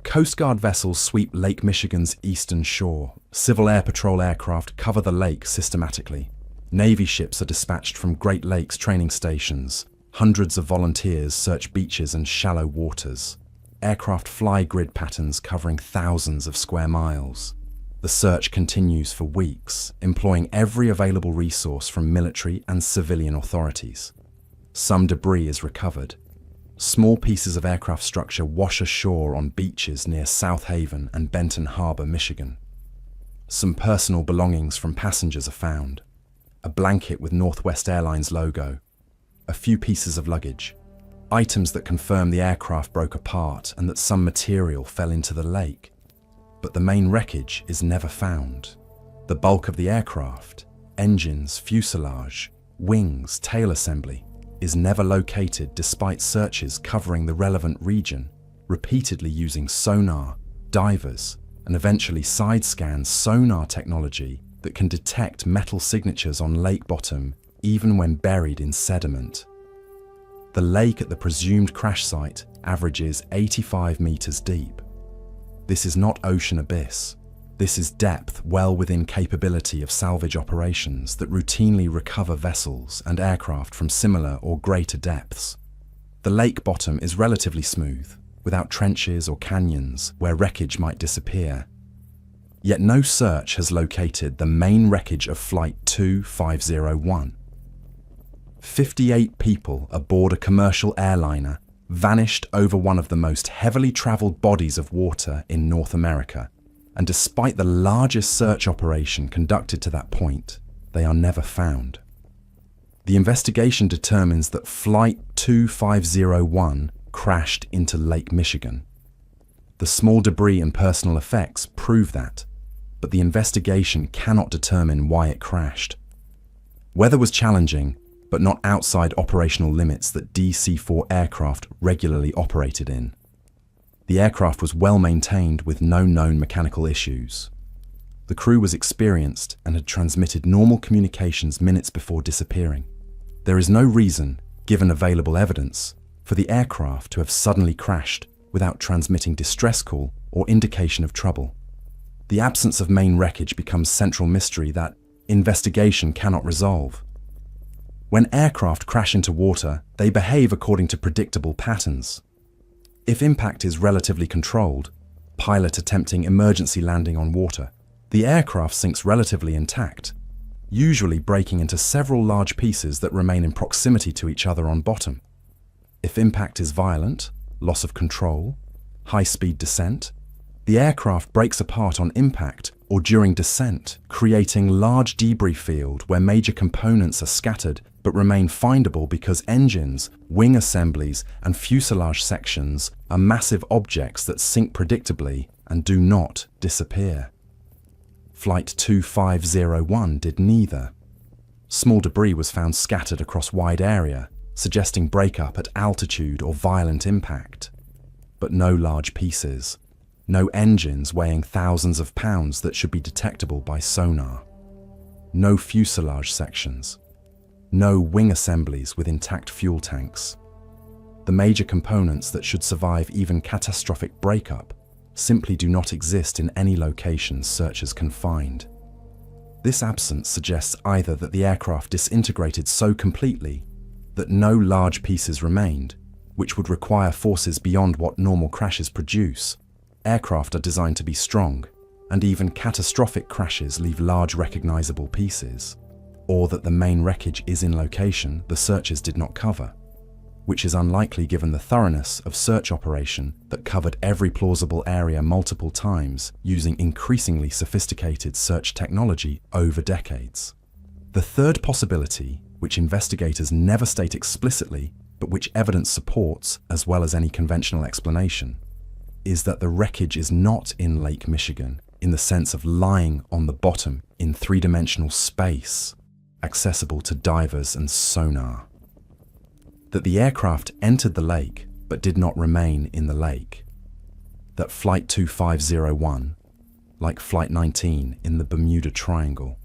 Coast Guard vessels sweep Lake Michigan's eastern shore. Civil Air Patrol aircraft cover the lake systematically. Navy ships are dispatched from Great Lakes training stations. Hundreds of volunteers search beaches and shallow waters. Aircraft fly grid patterns covering thousands of square miles. The search continues for weeks, employing every available resource from military and civilian authorities. Some debris is recovered. Small pieces of aircraft structure wash ashore on beaches near South Haven and Benton Harbor, Michigan. Some personal belongings from passengers are found. A blanket with Northwest Airlines logo. A few pieces of luggage. Items that confirm the aircraft broke apart and that some material fell into the lake. But the main wreckage is never found. The bulk of the aircraft, engines, fuselage, wings, tail assembly, is never located despite searches covering the relevant region, repeatedly using sonar, divers, and eventually side-scan sonar technology that can detect metal signatures on lake bottom even when buried in sediment. The lake at the presumed crash site averages 85 meters deep. This is not ocean abyss. This is depth well within capability of salvage operations that routinely recover vessels and aircraft from similar or greater depths. The lake bottom is relatively smooth, without trenches or canyons where wreckage might disappear. Yet no search has located the main wreckage of Flight 2501. 58 people aboard a commercial airliner vanished over one of the most heavily traveled bodies of water in North America, and despite the largest search operation conducted to that point, they are never found. The investigation determines that Flight 2501 crashed into Lake Michigan. The small debris and personal effects prove that, but the investigation cannot determine why it crashed. Weather was challenging, but not outside operational limits that DC-4 aircraft regularly operated in. The aircraft was well maintained with no known mechanical issues. The crew was experienced and had transmitted normal communications minutes before disappearing. There is no reason, given available evidence, for the aircraft to have suddenly crashed without transmitting distress call or indication of trouble. The absence of main wreckage becomes central mystery that investigation cannot resolve. When aircraft crash into water, they behave according to predictable patterns. If impact is relatively controlled, pilot attempting emergency landing on water, the aircraft sinks relatively intact, usually breaking into several large pieces that remain in proximity to each other on bottom. If impact is violent, loss of control, high-speed descent, the aircraft breaks apart on impact or during descent, creating large debris field where major components are scattered but remain findable because engines, wing assemblies, and fuselage sections are massive objects that sink predictably and do not disappear. Flight 2501 did neither. Small debris was found scattered across wide area, suggesting breakup at altitude or violent impact. But no large pieces. No engines weighing thousands of pounds that should be detectable by sonar. No fuselage sections. No wing assemblies with intact fuel tanks. The major components that should survive even catastrophic breakup simply do not exist in any location searchers can find. This absence suggests either that the aircraft disintegrated so completely that no large pieces remained, which would require forces beyond what normal crashes produce. Aircraft are designed to be strong, and even catastrophic crashes leave large recognizable pieces, or that the main wreckage is in location the searchers did not cover, which is unlikely given the thoroughness of search operation that covered every plausible area multiple times using increasingly sophisticated search technology over decades. The third possibility, which investigators never state explicitly, but which evidence supports as well as any conventional explanation, is that the wreckage is not in Lake Michigan in the sense of lying on the bottom in three-dimensional space, accessible to divers and sonar. That the aircraft entered the lake but did not remain in the lake. That Flight 2501, like Flight 19 in the Bermuda Triangle,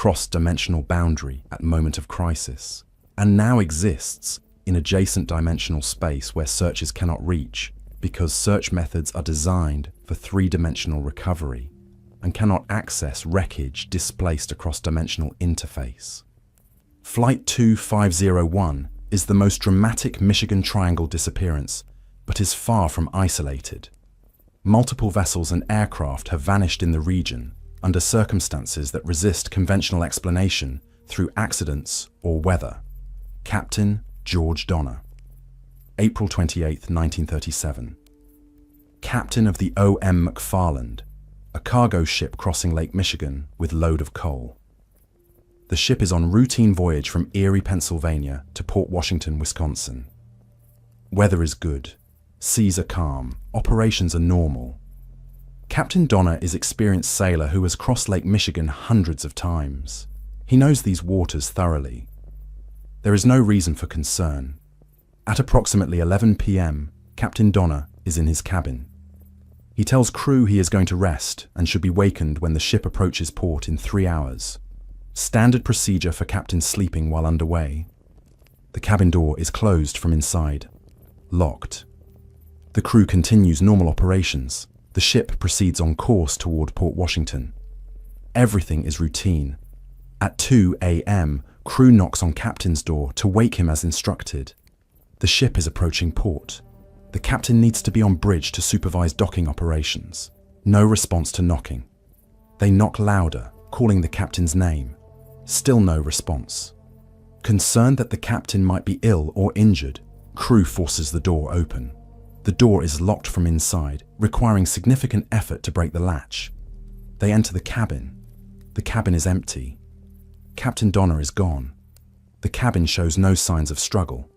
crossed dimensional boundary at moment of crisis, and now exists in adjacent dimensional space where searchers cannot reach because search methods are designed for three-dimensional recovery and cannot access wreckage displaced across dimensional interface. Flight 2501 is the most dramatic Michigan Triangle disappearance, but is far from isolated. Multiple vessels and aircraft have vanished in the region under circumstances that resist conventional explanation through accidents or weather. Captain George Donner. April 28, 1937. Captain of the O.M. McFarland, a cargo ship crossing Lake Michigan with load of coal. The ship is on routine voyage from Erie, Pennsylvania to Port Washington, Wisconsin. Weather is good. Seas are calm. Operations are normal. Captain Donner is an experienced sailor who has crossed Lake Michigan hundreds of times. He knows these waters thoroughly. There is no reason for concern. At approximately 11 p.m., Captain Donner is in his cabin. He tells crew he is going to rest and should be wakened when the ship approaches port in 3 hours. Standard procedure for captains sleeping while underway. The cabin door is closed from inside, locked. The crew continues normal operations. The ship proceeds on course toward Port Washington. Everything is routine. At 2 a.m., crew knocks on captain's door to wake him as instructed. The ship is approaching port. The captain needs to be on bridge to supervise docking operations. No response to knocking. They knock louder, calling the captain's name. Still no response. Concerned that the captain might be ill or injured, crew forces the door open. The door is locked from inside, requiring significant effort to break the latch. They enter the cabin. The cabin is empty. Captain Donner is gone. The cabin shows no signs of struggle.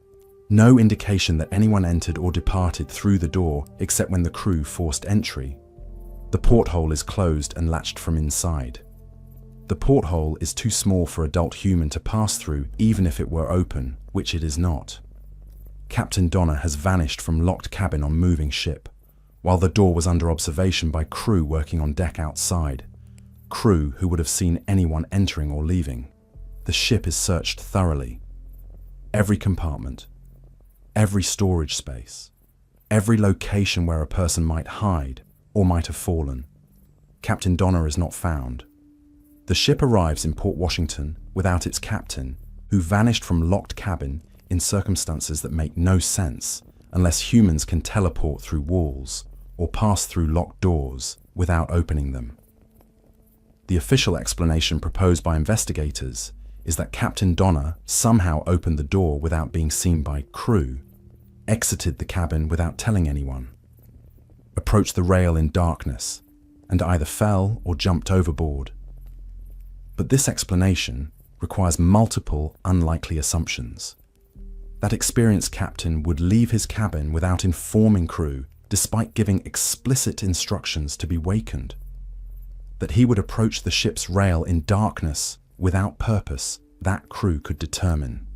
No indication that anyone entered or departed through the door except when the crew forced entry. The porthole is closed and latched from inside. The porthole is too small for adult human to pass through even if it were open, which it is not. Captain Donner has vanished from locked cabin on moving ship, while the door was under observation by crew working on deck outside, crew who would have seen anyone entering or leaving. The ship is searched thoroughly. Every compartment, every storage space, every location where a person might hide or might have fallen. Captain Donner is not found. The ship arrives in Port Washington without its captain, who vanished from locked cabin in circumstances that make no sense unless humans can teleport through walls or pass through locked doors without opening them. The official explanation proposed by investigators is that Captain Donner somehow opened the door without being seen by crew, exited the cabin without telling anyone, approached the rail in darkness, and either fell or jumped overboard. But this explanation requires multiple unlikely assumptions. That experienced captain would leave his cabin without informing crew, despite giving explicit instructions to be wakened. That he would approach the ship's rail in darkness without purpose, that crew could determine.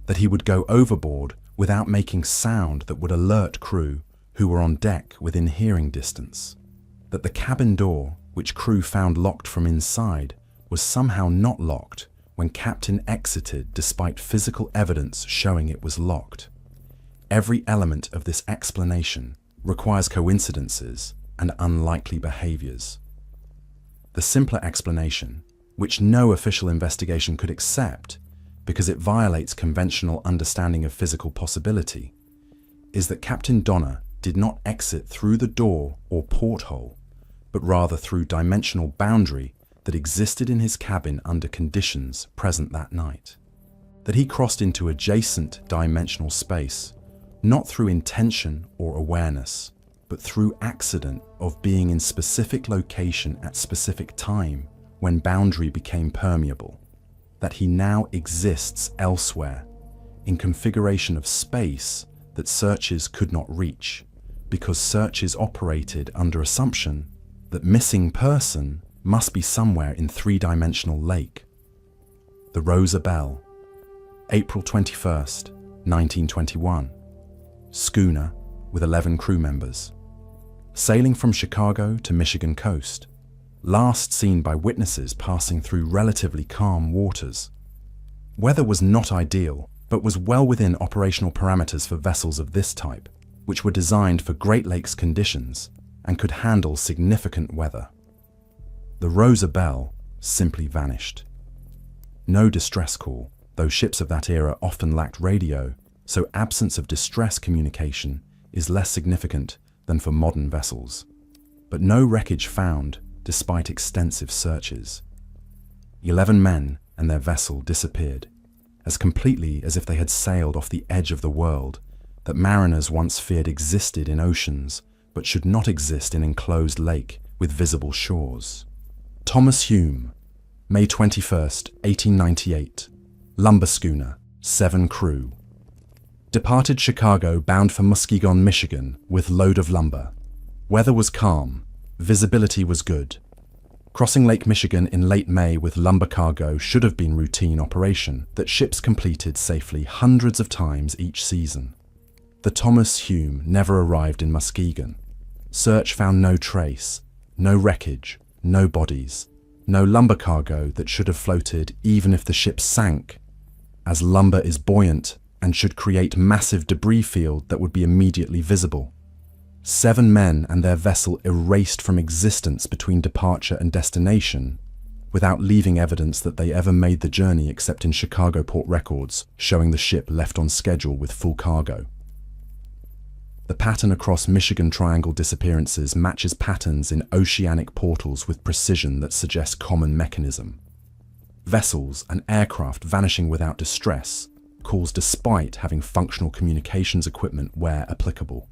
That he would go overboard without making sound that would alert crew who were on deck within hearing distance. That the cabin door, which crew found locked from inside, was somehow not locked when captain exited despite physical evidence showing it was locked. Every element of this explanation requires coincidences and unlikely behaviors. The simpler explanation, which no official investigation could accept because it violates conventional understanding of physical possibility, is that Captain Donner did not exit through the door or porthole, but rather through dimensional boundary that existed in his cabin under conditions present that night. That he crossed into adjacent dimensional space, not through intention or awareness, but through accident of being in specific location at specific time when boundary became permeable. That he now exists elsewhere, in configuration of space that searches could not reach, because searches operated under assumption that missing person must be somewhere in three-dimensional lake. The Rosa Belle, April 21st, 1921. Schooner with 11 crew members. Sailing from Chicago to Michigan coast. Last seen by witnesses passing through relatively calm waters. Weather was not ideal, but was well within operational parameters for vessels of this type, which were designed for Great Lakes conditions and could handle significant weather. The Rosa Belle simply vanished. No distress call, though ships of that era often lacked radio, so absence of distress communication is less significant than for modern vessels. But no wreckage found despite extensive searches. 11 men and their vessel disappeared, as completely as if they had sailed off the edge of the world that mariners once feared existed in oceans but should not exist in enclosed lake with visible shores. Thomas Hume, May 21st, 1898. Lumber schooner, 7 crew. Departed Chicago bound for Muskegon, Michigan with load of lumber. Weather was calm, visibility was good. Crossing Lake Michigan in late May with lumber cargo should have been routine operation that ships completed safely hundreds of times each season. The Thomas Hume never arrived in Muskegon. Search found no trace, no wreckage, no bodies, no lumber cargo that should have floated even if the ship sank, as lumber is buoyant and should create massive debris field that would be immediately visible. 7 men and their vessel erased from existence between departure and destination, without leaving evidence that they ever made the journey except in Chicago port records showing the ship left on schedule with full cargo. The pattern across Michigan Triangle disappearances matches patterns in oceanic portals with precision that suggests common mechanism. Vessels and aircraft vanishing without distress, calls despite having functional communications equipment where applicable.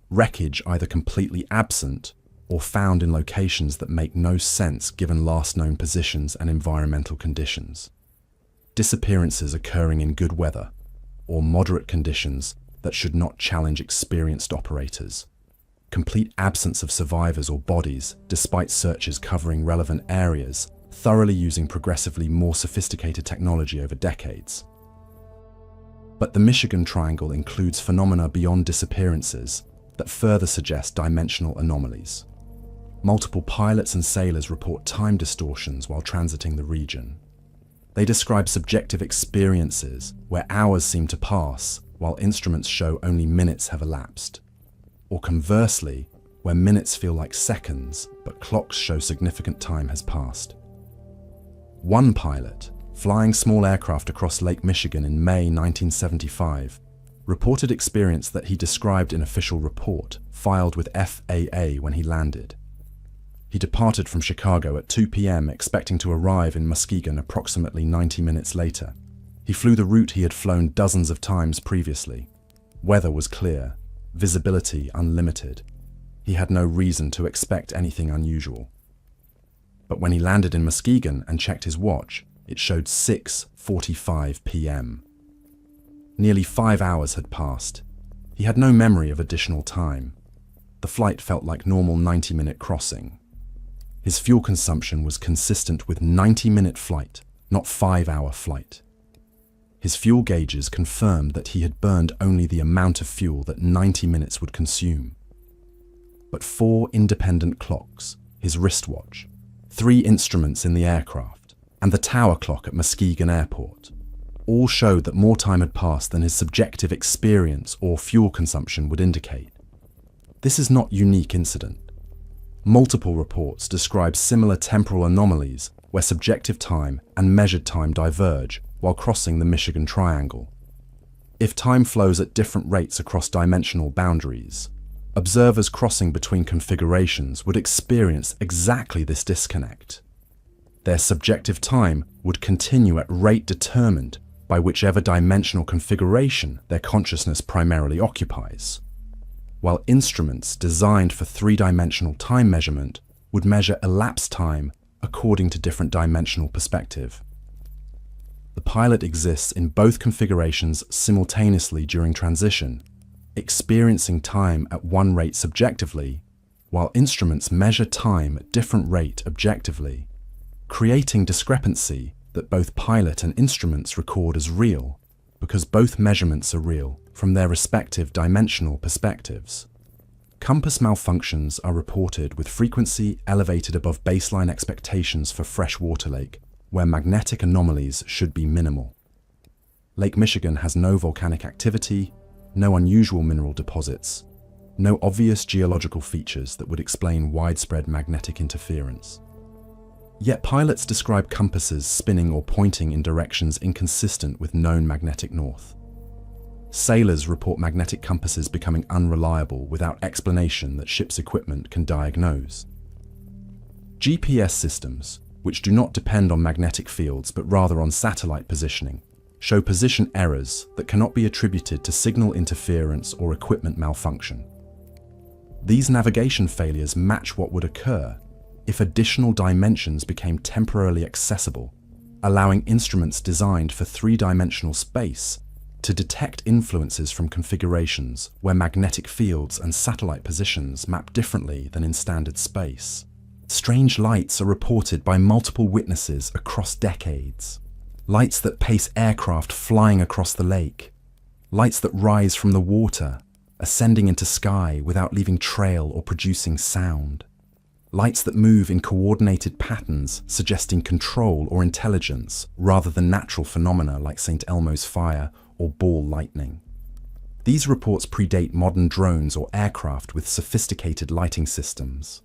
Wreckage either completely absent or found in locations that make no sense given last known positions and environmental conditions. Disappearances occurring in good weather or moderate conditions that should not challenge experienced operators. Complete absence of survivors or bodies despite searches covering relevant areas, thoroughly using progressively more sophisticated technology over decades. But the Michigan Triangle includes phenomena beyond disappearances that further suggest dimensional anomalies. Multiple pilots and sailors report time distortions while transiting the region. They describe subjective experiences where hours seem to pass while instruments show only minutes have elapsed. Or conversely, where minutes feel like seconds but clocks show significant time has passed. One pilot, flying small aircraft across Lake Michigan in May 1975, reported experience that he described in official report filed with FAA when he landed. He departed from Chicago at 2 p.m. expecting to arrive in Muskegon approximately 90 minutes later. He flew the route he had flown dozens of times previously. Weather was clear, visibility unlimited. He had no reason to expect anything unusual. But when he landed in Muskegon and checked his watch, it showed 6:45 p.m. Nearly 5 hours had passed. He had no memory of additional time. The flight felt like normal 90-minute crossing. His fuel consumption was consistent with 90-minute flight, not 5-hour flight. His fuel gauges confirmed that he had burned only the amount of fuel that 90 minutes would consume. But 4 independent clocks, his wristwatch, 3 instruments in the aircraft, and the tower clock at Muskegon Airport all showed that more time had passed than his subjective experience or fuel consumption would indicate. This is not a unique incident. Multiple reports describe similar temporal anomalies where subjective time and measured time diverge while crossing the Michigan Triangle. If time flows at different rates across dimensional boundaries, observers crossing between configurations would experience exactly this disconnect. Their subjective time would continue at rate determined by whichever dimensional configuration their consciousness primarily occupies, while instruments designed for 3-dimensional time measurement would measure elapsed time according to different dimensional perspective. The pilot exists in both configurations simultaneously during transition, experiencing time at one rate subjectively, while instruments measure time at different rate objectively, creating discrepancy that both pilot and instruments record as real, because both measurements are real from their respective dimensional perspectives. Compass malfunctions are reported with frequency elevated above baseline expectations for freshwater lake, where magnetic anomalies should be minimal. Lake Michigan has no volcanic activity, no unusual mineral deposits, no obvious geological features that would explain widespread magnetic interference. Yet pilots describe compasses spinning or pointing in directions inconsistent with known magnetic north. Sailors report magnetic compasses becoming unreliable without explanation that ship's equipment can diagnose. GPS systems, which do not depend on magnetic fields but rather on satellite positioning, show position errors that cannot be attributed to signal interference or equipment malfunction. These navigation failures match what would occur if additional dimensions became temporarily accessible, allowing instruments designed for three-dimensional space to detect influences from configurations where magnetic fields and satellite positions map differently than in standard space. Strange lights are reported by multiple witnesses across decades. Lights that pace aircraft flying across the lake. Lights that rise from the water, ascending into sky without leaving trail or producing sound. Lights that move in coordinated patterns, suggesting control or intelligence rather than natural phenomena like St. Elmo's fire or ball lightning. These reports predate modern drones or aircraft with sophisticated lighting systems.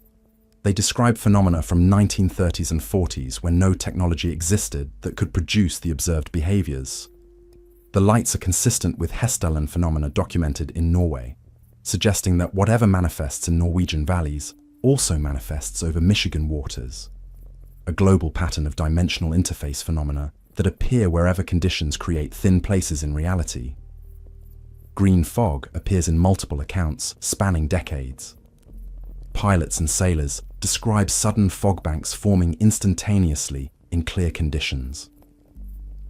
They describe phenomena from 1930s and 40s when no technology existed that could produce the observed behaviors. The lights are consistent with Hessdalen phenomena documented in Norway, suggesting that whatever manifests in Norwegian valleys also manifests over Michigan waters. A global pattern of dimensional interface phenomena that appear wherever conditions create thin places in reality. Green fog appears in multiple accounts spanning decades. Pilots and sailors describe sudden fog banks forming instantaneously in clear conditions.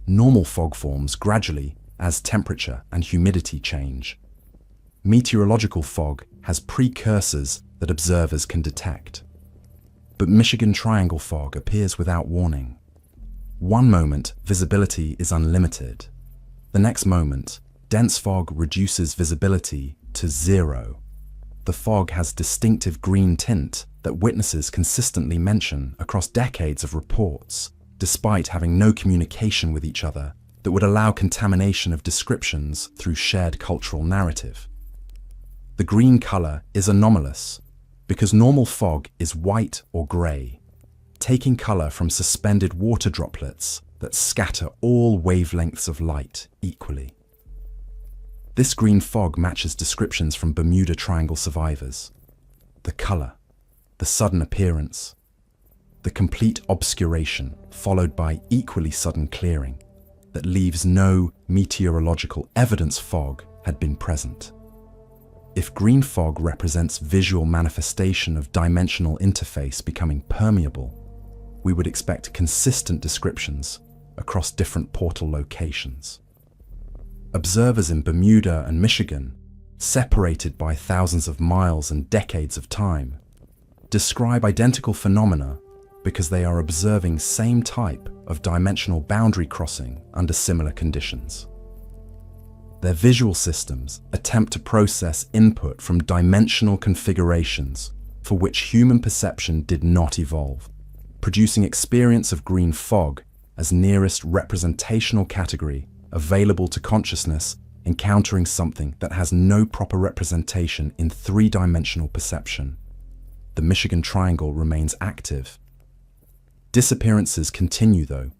Normal fog forms gradually as temperature and humidity change. Meteorological fog has precursors that observers can detect. But Michigan Triangle fog appears without warning. One moment, visibility is unlimited. The next moment, dense fog reduces visibility to zero. The fog has distinctive green tint that witnesses consistently mention across decades of reports, despite having no communication with each other that would allow contamination of descriptions through shared cultural narrative. The green color is anomalous because normal fog is white or gray, taking color from suspended water droplets that scatter all wavelengths of light equally. This green fog matches descriptions from Bermuda Triangle survivors. The color, the sudden appearance, the complete obscuration followed by equally sudden clearing that leaves no meteorological evidence fog had been present. If green fog represents visual manifestation of dimensional interface becoming permeable, we would expect consistent descriptions across different portal locations. Observers in Bermuda and Michigan, separated by thousands of miles and decades of time, describe identical phenomena because they are observing same type of dimensional boundary crossing under similar conditions. Their visual systems attempt to process input from dimensional configurations for which human perception did not evolve, producing experience of green fog as nearest representational category available to consciousness encountering something that has no proper representation in three-dimensional perception. The Michigan Triangle remains active. Disappearances continue though,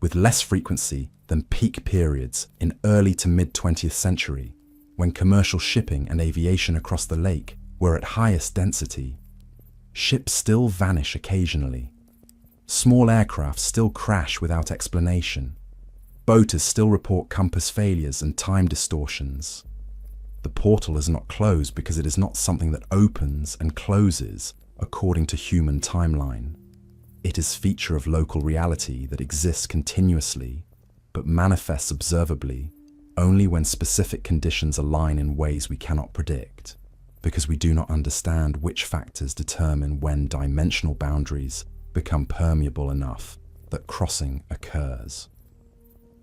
with less frequency than peak periods in early to mid-20th century, when commercial shipping and aviation across the lake were at highest density. Ships still vanish occasionally. Small aircraft still crash without explanation. Boaters still report compass failures and time distortions. The portal is not closed because it is not something that opens and closes according to human timeline. It is a feature of local reality that exists continuously, but manifests observably only when specific conditions align in ways we cannot predict, because we do not understand which factors determine when dimensional boundaries become permeable enough that crossing occurs.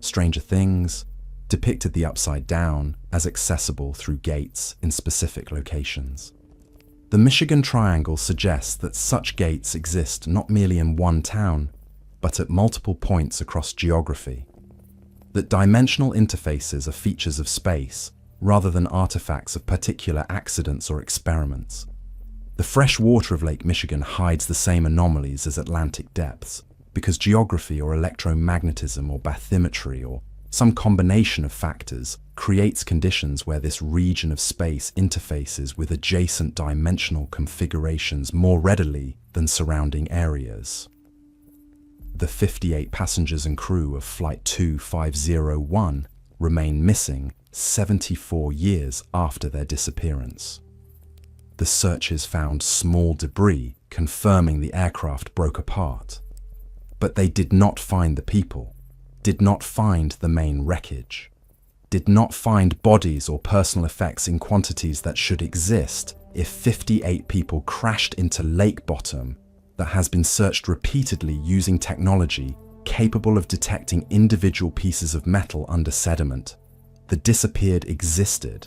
Stranger Things depicted the upside down as accessible through gates in specific locations. The Michigan Triangle suggests that such gates exist not merely in one town, but at multiple points across geography. That dimensional interfaces are features of space rather than artifacts of particular accidents or experiments. The fresh water of Lake Michigan hides the same anomalies as Atlantic depths, because geography or electromagnetism or bathymetry or some combination of factors creates conditions where this region of space interfaces with adjacent dimensional configurations more readily than surrounding areas. The 58 passengers and crew of Flight 2501 remain missing 74 years after their disappearance. The searchers found small debris confirming the aircraft broke apart. But they did not find the people, did not find the main wreckage, did not find bodies or personal effects in quantities that should exist if 58 people crashed into lake bottom that has been searched repeatedly using technology capable of detecting individual pieces of metal under sediment. The disappeared existed,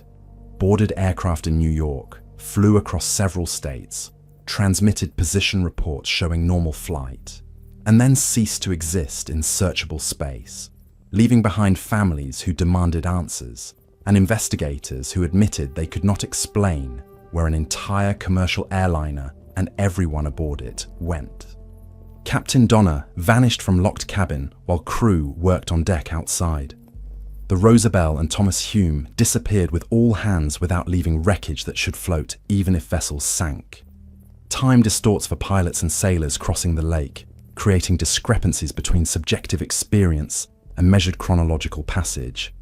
boarded aircraft in New York, flew across several states, transmitted position reports showing normal flight, and then ceased to exist in searchable space, leaving behind families who demanded answers and investigators who admitted they could not explain where an entire commercial airliner and everyone aboard it went. Captain Donner vanished from locked cabin while crew worked on deck outside. The Rosabelle and Thomas Hume disappeared with all hands without leaving wreckage that should float even if vessels sank. Time distorts for pilots and sailors crossing the lake, creating discrepancies between subjective experience and measured chronological passage.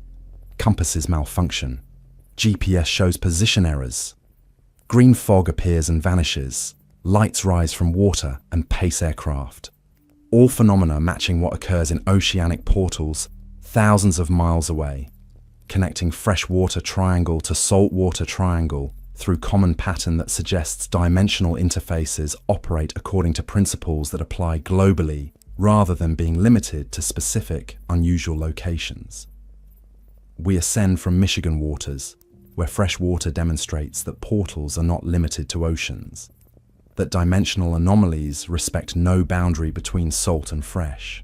Compasses malfunction. GPS shows position errors. Green fog appears and vanishes. Lights rise from water and pace aircraft. All phenomena matching what occurs in oceanic portals thousands of miles away, connecting freshwater triangle to saltwater triangle through common pattern that suggests dimensional interfaces operate according to principles that apply globally rather than being limited to specific, unusual locations. We ascend from Michigan waters, where fresh water demonstrates that portals are not limited to oceans, that dimensional anomalies respect no boundary between salt and fresh,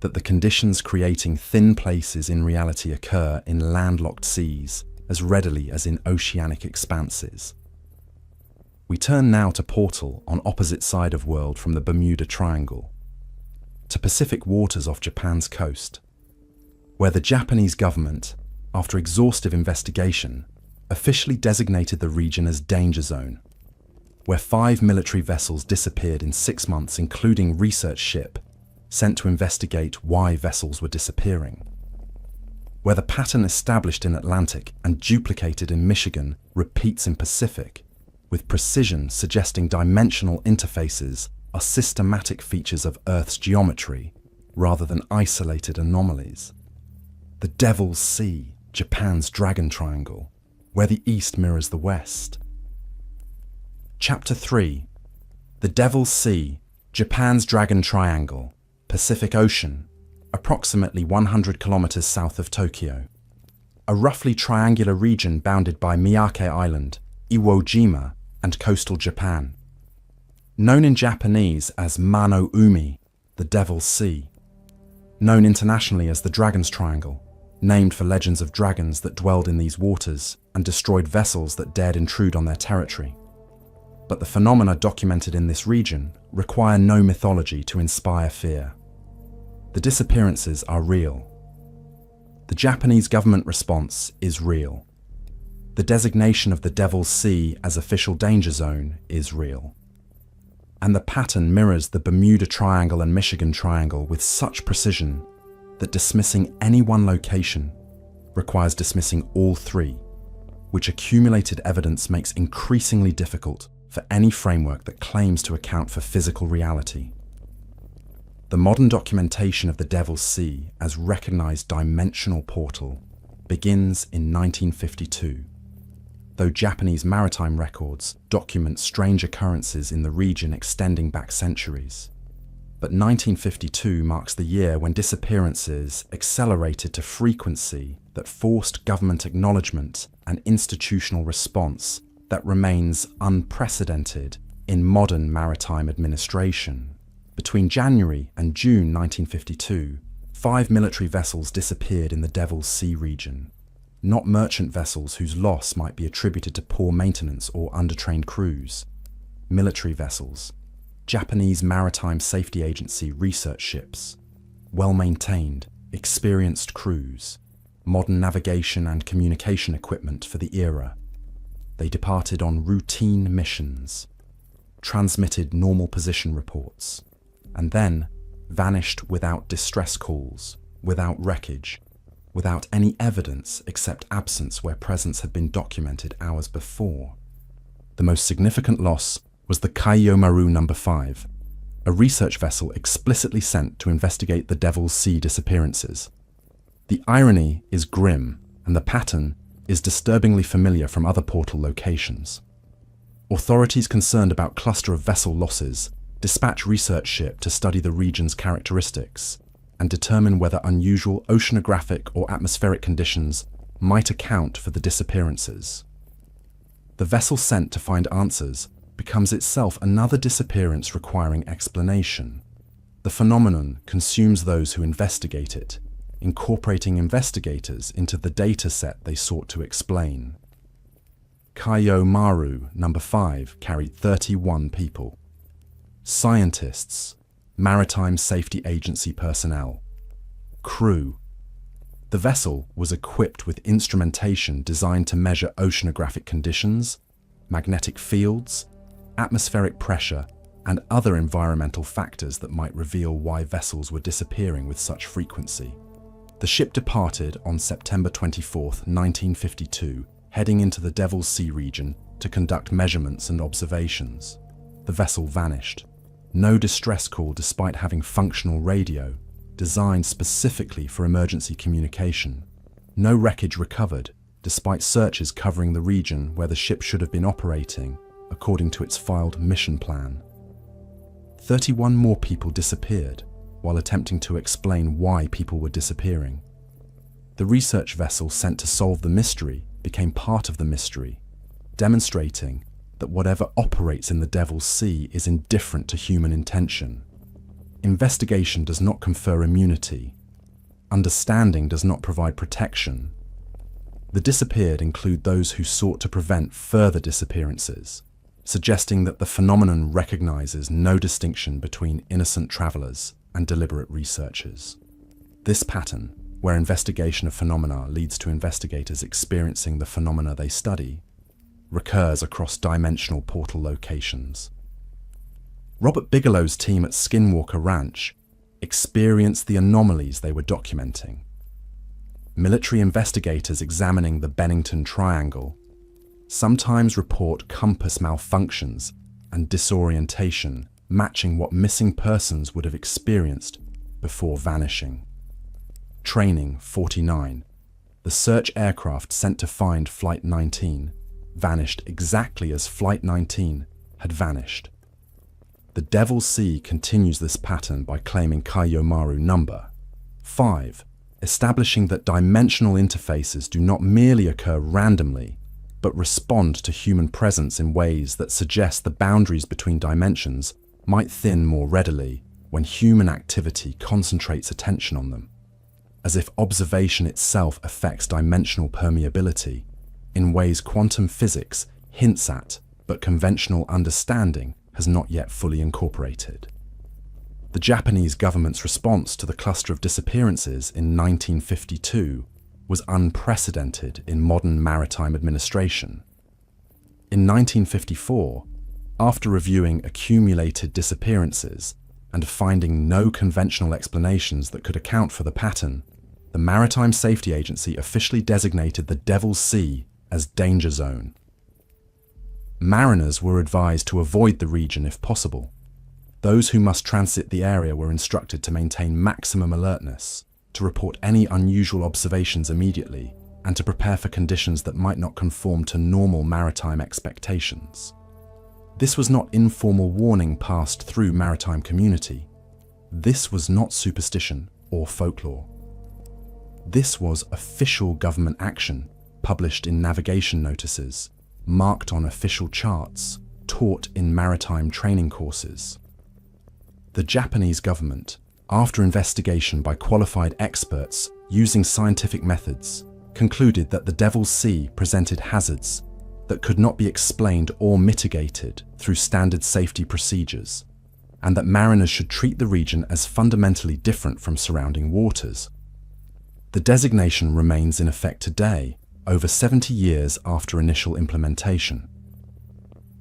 that the conditions creating thin places in reality occur in landlocked seas as readily as in oceanic expanses. We turn now to portal on opposite side of world from the Bermuda Triangle, to Pacific waters off Japan's coast, where the Japanese government, after exhaustive investigation, officially designated the region as danger zone, where 5 military vessels disappeared in 6 months, including research ship sent to investigate why vessels were disappearing, where the pattern established in Atlantic and duplicated in Michigan repeats in Pacific, with precision suggesting dimensional interfaces are systematic features of Earth's geometry rather than isolated anomalies. The Devil's Sea, Japan's Dragon Triangle, where the East mirrors the West. Chapter 3. The Devil's Sea, Japan's Dragon Triangle, Pacific Ocean, approximately 100 kilometers south of Tokyo. A roughly triangular region bounded by Miyake Island, Iwo Jima, and coastal Japan. Known in Japanese as Mano Umi, the Devil's Sea. Known internationally as the Dragon's Triangle, named for legends of dragons that dwelled in these waters and destroyed vessels that dared intrude on their territory. But the phenomena documented in this region require no mythology to inspire fear. The disappearances are real. The Japanese government response is real. The designation of the Devil's Sea as official danger zone is real. And the pattern mirrors the Bermuda Triangle and Michigan Triangle with such precision that dismissing any one location requires dismissing all three, which accumulated evidence makes increasingly difficult for any framework that claims to account for physical reality. The modern documentation of the Devil's Sea as recognized dimensional portal begins in 1952, though Japanese maritime records document strange occurrences in the region extending back centuries. But 1952 marks the year when disappearances accelerated to frequency that forced government acknowledgement and institutional response that remains unprecedented in modern maritime administration. Between January and June 1952, 5 military vessels disappeared in the Devil's Sea region, not merchant vessels whose loss might be attributed to poor maintenance or undertrained crews. Military vessels, Japanese Maritime Safety Agency research ships, well-maintained, experienced crews, modern navigation and communication equipment for the era. They departed on routine missions, transmitted normal position reports, and then vanished without distress calls, without wreckage, without any evidence except absence where presence had been documented hours before. The most significant loss was the Kaiyomaru No. 5, a research vessel explicitly sent to investigate the Devil's Sea disappearances. The irony is grim, and the pattern is disturbingly familiar from other portal locations. Authorities concerned about cluster of vessel losses dispatch research ship to study the region's characteristics and determine whether unusual oceanographic or atmospheric conditions might account for the disappearances. The vessel sent to find answers becomes itself another disappearance requiring explanation. The phenomenon consumes those who investigate it, incorporating investigators into the data set they sought to explain. Kaiyomaru No. 5 carried 31 people. Scientists, Maritime Safety Agency personnel, crew. The vessel was equipped with instrumentation designed to measure oceanographic conditions, magnetic fields, atmospheric pressure, and other environmental factors that might reveal why vessels were disappearing with such frequency. The ship departed on September 24, 1952, heading into the Devil's Sea region to conduct measurements and observations. The vessel vanished. No distress call despite having functional radio, designed specifically for emergency communication. No wreckage recovered, despite searches covering the region where the ship should have been operating, according to its filed mission plan. 31 more people disappeared while attempting to explain why people were disappearing. The research vessel sent to solve the mystery became part of the mystery, demonstrating that whatever operates in the Devil's Sea is indifferent to human intention. Investigation does not confer immunity. Understanding does not provide protection. The disappeared include those who sought to prevent further disappearances, suggesting that the phenomenon recognizes no distinction between innocent travelers and deliberate researchers. This pattern, where investigation of phenomena leads to investigators experiencing the phenomena they study, recurs across dimensional portal locations. Robert Bigelow's team at Skinwalker Ranch experienced the anomalies they were documenting. Military investigators examining the Bennington Triangle sometimes report compass malfunctions and disorientation matching what missing persons would have experienced before vanishing. Training 49, the search aircraft sent to find Flight 19, vanished exactly as Flight 19 had vanished. The Devil's Sea continues this pattern by claiming Kaiyomaru No. 5, establishing that dimensional interfaces do not merely occur randomly, but respond to human presence in ways that suggest the boundaries between dimensions might thin more readily when human activity concentrates attention on them, as if observation itself affects dimensional permeability in ways quantum physics hints at, but conventional understanding has not yet fully incorporated. The Japanese government's response to the cluster of disappearances in 1952 was unprecedented in modern maritime administration. In 1954, after reviewing accumulated disappearances and finding no conventional explanations that could account for the pattern, the Maritime Safety Agency officially designated the Devil's Sea as danger zone. Mariners were advised to avoid the region if possible. Those who must transit the area were instructed to maintain maximum alertness, to report any unusual observations immediately, and to prepare for conditions that might not conform to normal maritime expectations. This was not informal warning passed through maritime community. This was not superstition or folklore. This was official government action, published in navigation notices, marked on official charts, taught in maritime training courses. The Japanese government, after investigation by qualified experts using scientific methods, concluded that the Devil's Sea presented hazards that could not be explained or mitigated through standard safety procedures, and that mariners should treat the region as fundamentally different from surrounding waters. The designation remains in effect today, over 70 years after initial implementation.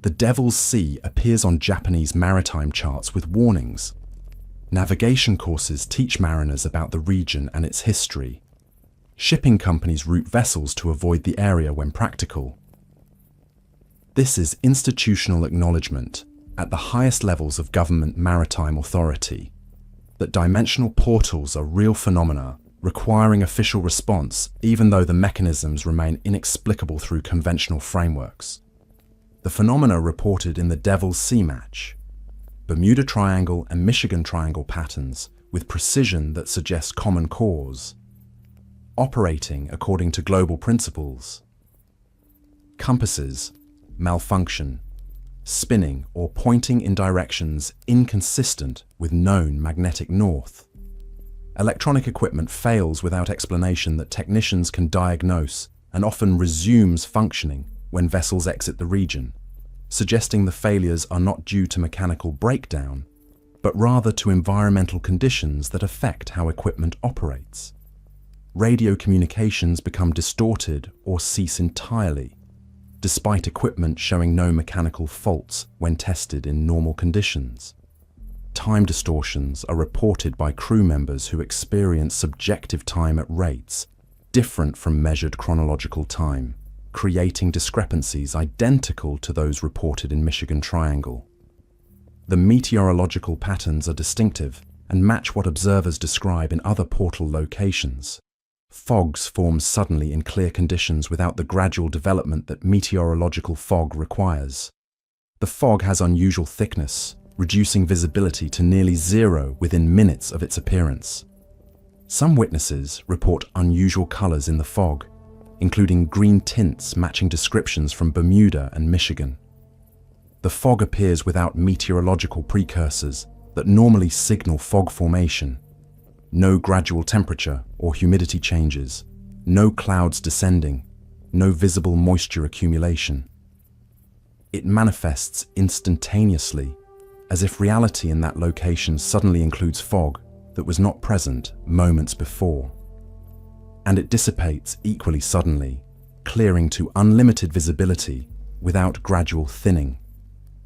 The Devil's Sea appears on Japanese maritime charts with warnings. Navigation courses teach mariners about the region and its history. Shipping companies route vessels to avoid the area when practical. This is institutional acknowledgement at the highest levels of government maritime authority, that dimensional portals are real phenomena requiring official response even though the mechanisms remain inexplicable through conventional frameworks. The phenomena reported in the Devil's Sea match, Bermuda Triangle and Michigan Triangle patterns with precision that suggests common cause, operating according to global principles. Compasses malfunction, spinning or pointing in directions inconsistent with known magnetic north. Electronic equipment fails without explanation that technicians can diagnose and often resumes functioning when vessels exit the region, suggesting the failures are not due to mechanical breakdown, but rather to environmental conditions that affect how equipment operates. Radio communications become distorted or cease entirely, despite equipment showing no mechanical faults when tested in normal conditions. Time distortions are reported by crew members who experience subjective time at rates different from measured chronological time, creating discrepancies identical to those reported in Michigan Triangle. The meteorological patterns are distinctive and match what observers describe in other portal locations. Fogs form suddenly in clear conditions without the gradual development that meteorological fog requires. The fog has unusual thickness, reducing visibility to nearly zero within minutes of its appearance. Some witnesses report unusual colors in the fog, including green tints matching descriptions from Bermuda and Michigan. The fog appears without meteorological precursors that normally signal fog formation. No gradual temperature or humidity changes, no clouds descending, no visible moisture accumulation. It manifests instantaneously, as if reality in that location suddenly includes fog that was not present moments before. And it dissipates equally suddenly, clearing to unlimited visibility without gradual thinning,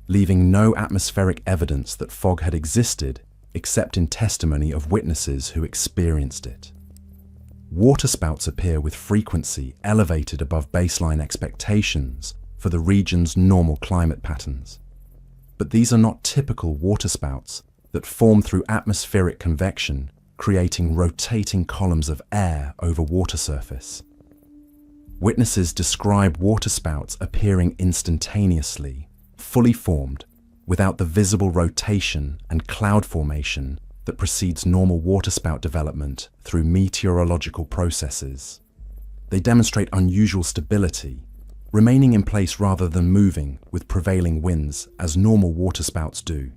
leaving no atmospheric evidence that fog had existed except in testimony of witnesses who experienced it. Waterspouts appear with frequency elevated above baseline expectations for the region's normal climate patterns. But these are not typical waterspouts that form through atmospheric convection, creating rotating columns of air over water surface. Witnesses describe waterspouts appearing instantaneously, fully formed, without the visible rotation and cloud formation that precedes normal waterspout development through meteorological processes. They demonstrate unusual stability, remaining in place rather than moving with prevailing winds as normal waterspouts do.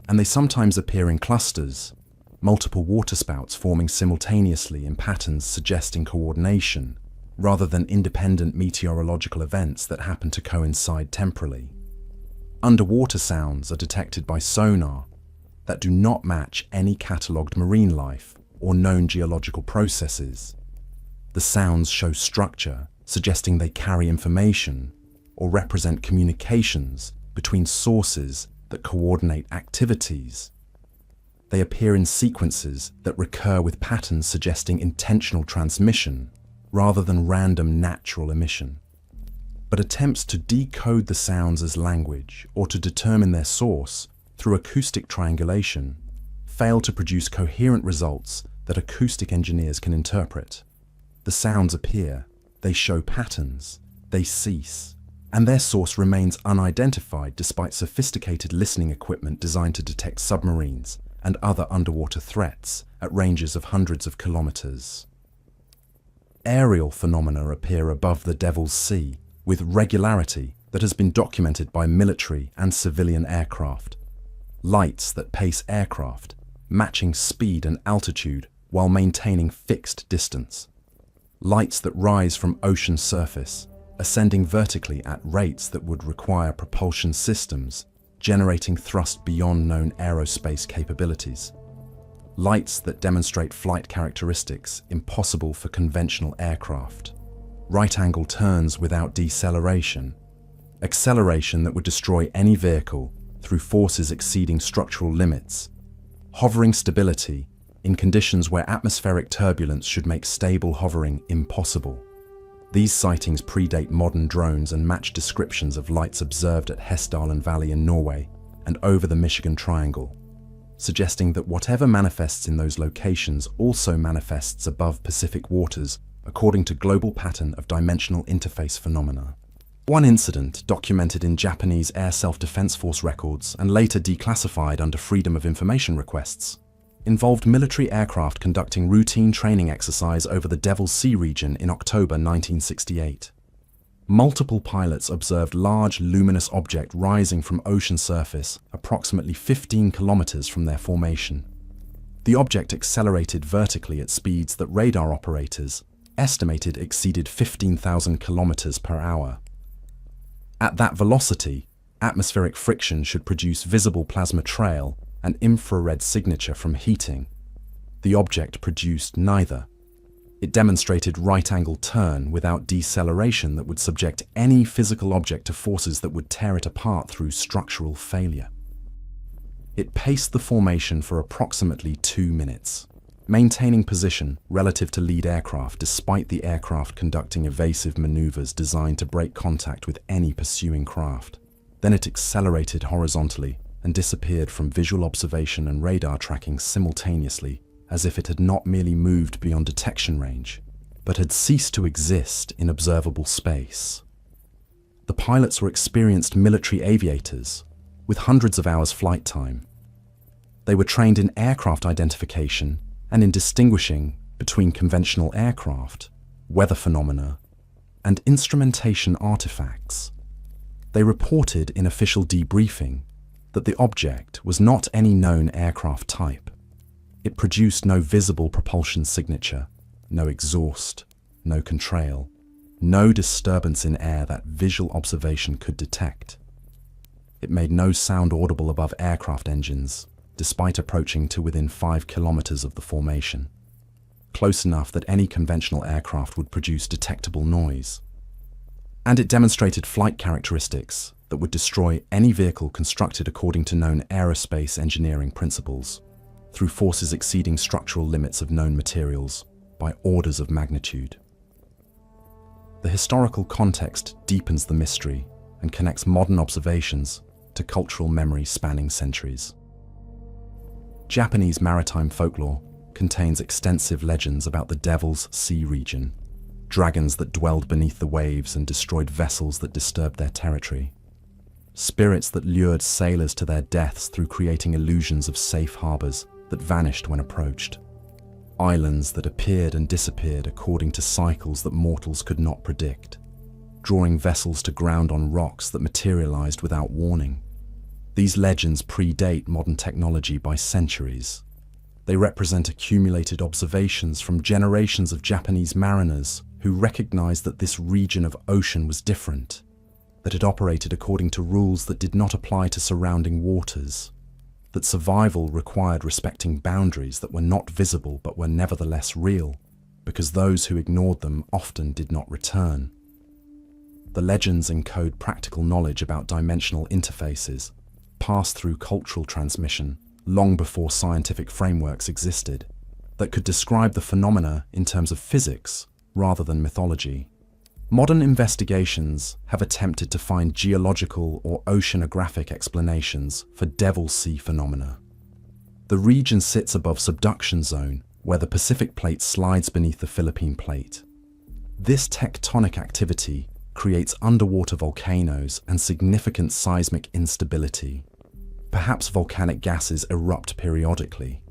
And they sometimes appear in clusters, multiple waterspouts forming simultaneously in patterns suggesting coordination, rather than independent meteorological events that happen to coincide temporally. Underwater sounds are detected by sonar that do not match any catalogued marine life or known geological processes. The sounds show structure, suggesting they carry information or represent communications between sources that coordinate activities. They appear in sequences that recur with patterns suggesting intentional transmission rather than random natural emission. But attempts to decode the sounds as language or to determine their source through acoustic triangulation fail to produce coherent results that acoustic engineers can interpret. The sounds appear, they show patterns, they cease, and their source remains unidentified despite sophisticated listening equipment designed to detect submarines and other underwater threats at ranges of hundreds of kilometers. Aerial phenomena appear above the Devil's Sea with regularity that has been documented by military and civilian aircraft. Lights that pace aircraft, matching speed and altitude while maintaining fixed distance. Lights that rise from ocean surface, ascending vertically at rates that would require propulsion systems, generating thrust beyond known aerospace capabilities. Lights that demonstrate flight characteristics impossible for conventional aircraft. Right-angle turns without deceleration. Acceleration that would destroy any vehicle through forces exceeding structural limits. Hovering stability in conditions where atmospheric turbulence should make stable hovering impossible. These sightings predate modern drones and match descriptions of lights observed at Hessdalen Valley in Norway and over the Michigan Triangle, suggesting that whatever manifests in those locations also manifests above Pacific waters according to global pattern of dimensional interface phenomena. One incident, documented in Japanese Air Self-Defense Force records and later declassified under Freedom of Information requests, involved military aircraft conducting routine training exercise over the Devil's Sea region in October 1968. Multiple pilots observed large luminous object rising from ocean surface approximately 15 kilometers from their formation. The object accelerated vertically at speeds that radar operators estimated exceeded 15,000 kilometers per hour. At that velocity, atmospheric friction should produce visible plasma trail and infrared signature from heating. The object produced neither. It demonstrated right-angle turn without deceleration that would subject any physical object to forces that would tear it apart through structural failure. It paced the formation for approximately 2 minutes, maintaining position relative to lead aircraft despite the aircraft conducting evasive maneuvers designed to break contact with any pursuing craft. Then it accelerated horizontally and disappeared from visual observation and radar tracking simultaneously, as if it had not merely moved beyond detection range, but had ceased to exist in observable space. The pilots were experienced military aviators, with hundreds of hours flight time. They were trained in aircraft identification and in distinguishing between conventional aircraft, weather phenomena, and instrumentation artifacts. They reported in official debriefing that the object was not any known aircraft type. It produced no visible propulsion signature, no exhaust, no contrail, no disturbance in air that visual observation could detect. It made no sound audible above aircraft engines, despite approaching to within 5 kilometers of the formation, close enough that any conventional aircraft would produce detectable noise. And it demonstrated flight characteristics that would destroy any vehicle constructed according to known aerospace engineering principles, through forces exceeding structural limits of known materials by orders of magnitude. The historical context deepens the mystery and connects modern observations to cultural memory spanning centuries. Japanese maritime folklore contains extensive legends about the Devil's Sea region, dragons that dwelled beneath the waves and destroyed vessels that disturbed their territory, spirits that lured sailors to their deaths through creating illusions of safe harbors that vanished when approached, islands that appeared and disappeared according to cycles that mortals could not predict, drawing vessels to ground on rocks that materialized without warning. These legends predate modern technology by centuries. They represent accumulated observations from generations of Japanese mariners who recognized that this region of ocean was different, that it operated according to rules that did not apply to surrounding waters, that survival required respecting boundaries that were not visible but were nevertheless real, because those who ignored them often did not return. The legends encode practical knowledge about dimensional interfaces, passed through cultural transmission long before scientific frameworks existed, that could describe the phenomena in terms of physics rather than mythology. Modern investigations have attempted to find geological or oceanographic explanations for Devil's Sea phenomena. The region sits above subduction zone, where the Pacific plate slides beneath the Philippine plate. This tectonic activity creates underwater volcanoes and significant seismic instability. Perhaps volcanic gases erupt periodically,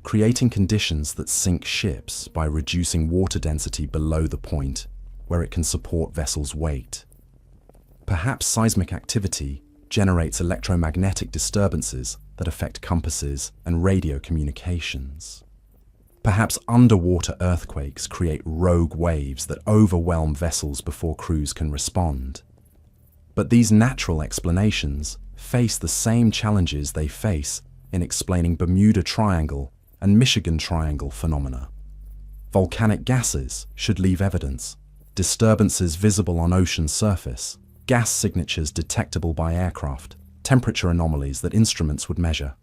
creating conditions that sink ships by reducing water density below the point where it can support vessels' weight. Perhaps seismic activity generates electromagnetic disturbances that affect compasses and radio communications. Perhaps underwater earthquakes create rogue waves that overwhelm vessels before crews can respond. But these natural explanations face the same challenges they face in explaining Bermuda Triangle and Michigan Triangle phenomena. Volcanic gases should leave evidence, disturbances visible on ocean surface, gas signatures detectable by aircraft, temperature anomalies that instruments would measure.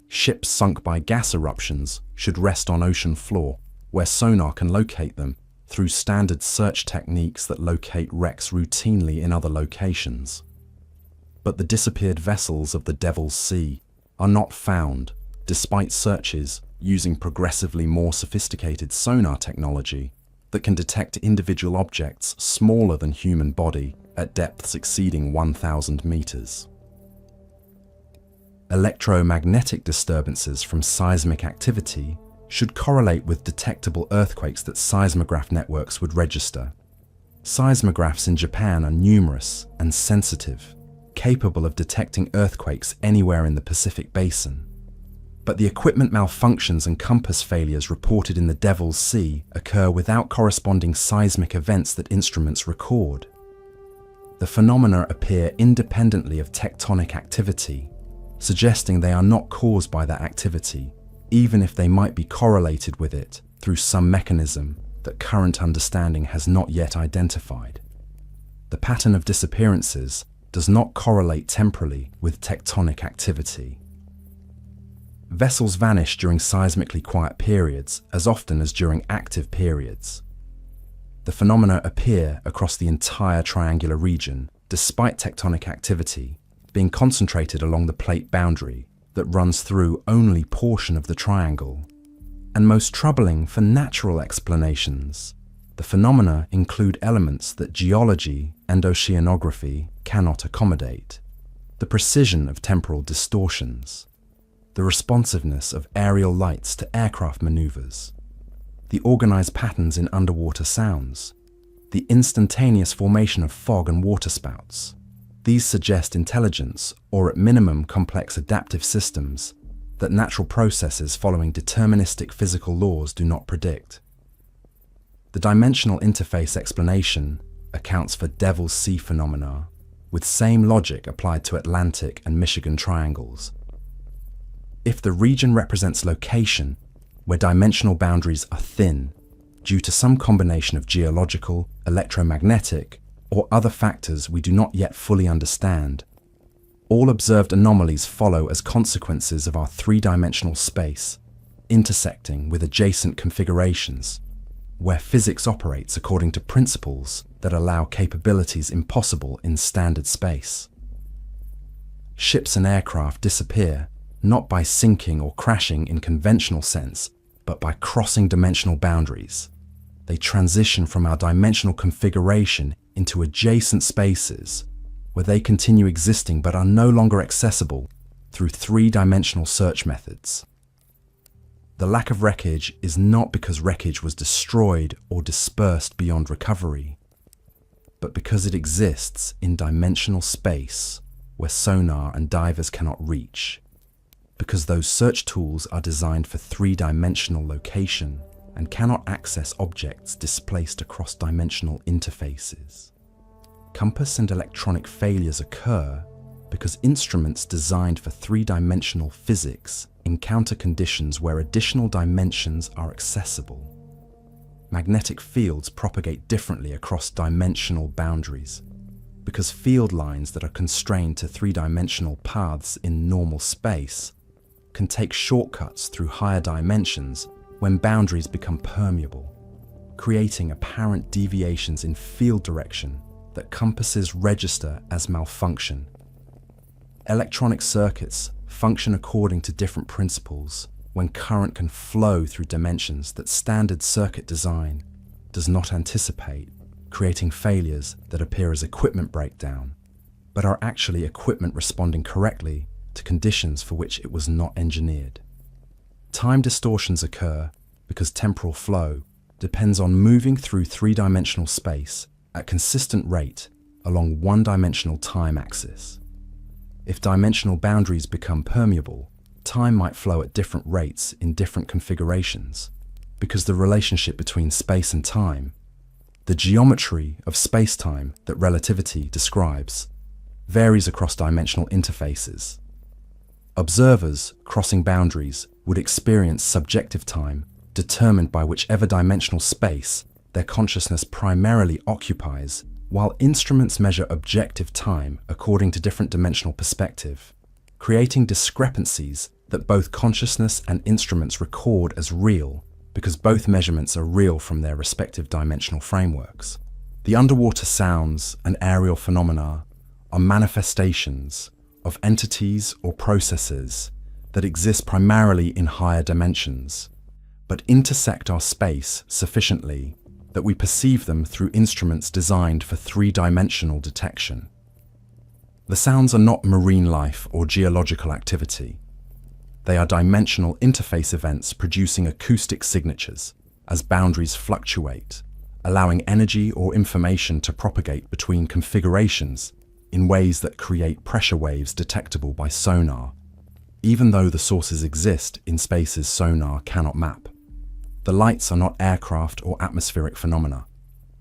Ships sunk by gas eruptions should rest on ocean floor, where sonar can locate them through standard search techniques that locate wrecks routinely in other locations. But the disappeared vessels of the Devil's Sea are not found, despite searches using progressively more sophisticated sonar technology that can detect individual objects smaller than human body at depths exceeding 1,000 meters. Electromagnetic disturbances from seismic activity should correlate with detectable earthquakes that seismograph networks would register. Seismographs in Japan are numerous and sensitive, capable of detecting earthquakes anywhere in the Pacific Basin. But the equipment malfunctions and compass failures reported in the Devil's Sea occur without corresponding seismic events that instruments record. The phenomena appear independently of tectonic activity, suggesting they are not caused by that activity, even if they might be correlated with it through some mechanism that current understanding has not yet identified. The pattern of disappearances does not correlate temporally with tectonic activity. Vessels vanish during seismically quiet periods as often as during active periods. The phenomena appear across the entire triangular region, despite tectonic activity being concentrated along the plate boundary that runs through only portion of the triangle. And most troubling for natural explanations, the phenomena include elements that geology and oceanography cannot accommodate. The precision of temporal distortions, the responsiveness of aerial lights to aircraft maneuvers, the organized patterns in underwater sounds, the instantaneous formation of fog and waterspouts. These suggest intelligence, or at minimum complex adaptive systems, that natural processes following deterministic physical laws do not predict. The dimensional interface explanation accounts for Devil's Sea phenomena, with same logic applied to Atlantic and Michigan triangles. If the region represents location where dimensional boundaries are thin due to some combination of geological, electromagnetic, or other factors we do not yet fully understand, all observed anomalies follow as consequences of our three-dimensional space, intersecting with adjacent configurations, where physics operates according to principles that allow capabilities impossible in standard space. Ships and aircraft disappear not by sinking or crashing in conventional sense, but by crossing dimensional boundaries. They transition from our dimensional configuration into adjacent spaces where they continue existing but are no longer accessible through three-dimensional search methods. The lack of wreckage is not because wreckage was destroyed or dispersed beyond recovery, but because it exists in dimensional space where sonar and divers cannot reach, because those search tools are designed for three-dimensional location and cannot access objects displaced across dimensional interfaces. Compass and electronic failures occur because instruments designed for three-dimensional physics encounter conditions where additional dimensions are accessible. Magnetic fields propagate differently across dimensional boundaries because field lines that are constrained to three-dimensional paths in normal space can take shortcuts through higher dimensions when boundaries become permeable, creating apparent deviations in field direction that compasses register as malfunction. Electronic circuits function according to different principles when current can flow through dimensions that standard circuit design does not anticipate, creating failures that appear as equipment breakdown, but are actually equipment responding correctly to conditions for which it was not engineered. Time distortions occur because temporal flow depends on moving through three-dimensional space at consistent rate along one-dimensional time axis. If dimensional boundaries become permeable, time might flow at different rates in different configurations because the relationship between space and time, the geometry of space-time that relativity describes, varies across dimensional interfaces. Observers crossing boundaries would experience subjective time determined by whichever dimensional space their consciousness primarily occupies, while instruments measure objective time according to different dimensional perspective, creating discrepancies that both consciousness and instruments record as real, because both measurements are real from their respective dimensional frameworks. The underwater sounds and aerial phenomena are manifestations of entities or processes that exist primarily in higher dimensions, but intersect our space sufficiently that we perceive them through instruments designed for three-dimensional detection. The sounds are not marine life or geological activity. They are dimensional interface events producing acoustic signatures as boundaries fluctuate, allowing energy or information to propagate between configurations in ways that create pressure waves detectable by sonar, even though the sources exist in spaces sonar cannot map. The lights are not aircraft or atmospheric phenomena.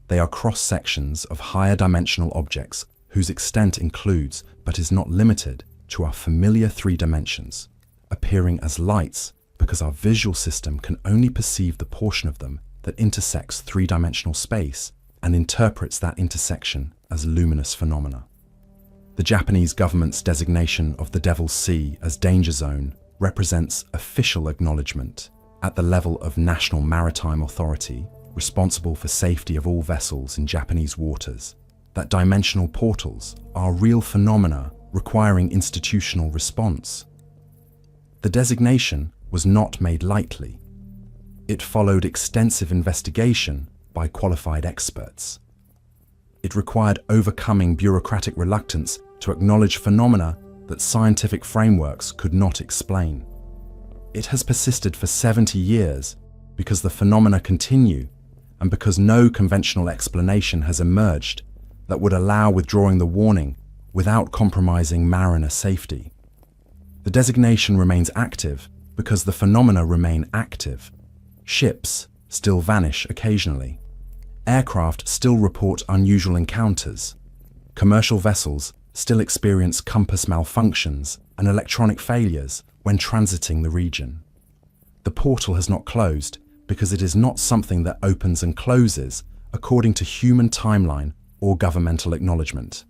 They are cross-sections of higher dimensional objects whose extent includes, but is not limited to, our familiar three dimensions, appearing as lights because our visual system can only perceive the portion of them that intersects three-dimensional space and interprets that intersection as luminous phenomena. The Japanese government's designation of the Devil's Sea as danger zone represents official acknowledgement at the level of National Maritime Authority, responsible for safety of all vessels in Japanese waters, that dimensional portals are real phenomena requiring institutional response. The designation was not made lightly. It followed extensive investigation by qualified experts. It required overcoming bureaucratic reluctance to acknowledge phenomena that scientific frameworks could not explain. It has persisted for 70 years because the phenomena continue and because no conventional explanation has emerged that would allow withdrawing the warning without compromising mariner safety. The designation remains active because the phenomena remain active. Ships still vanish occasionally. Aircraft still report unusual encounters. Commercial vessels still experience compass malfunctions and electronic failures when transiting the region. The portal has not closed because it is not something that opens and closes according to human timeline or governmental acknowledgement.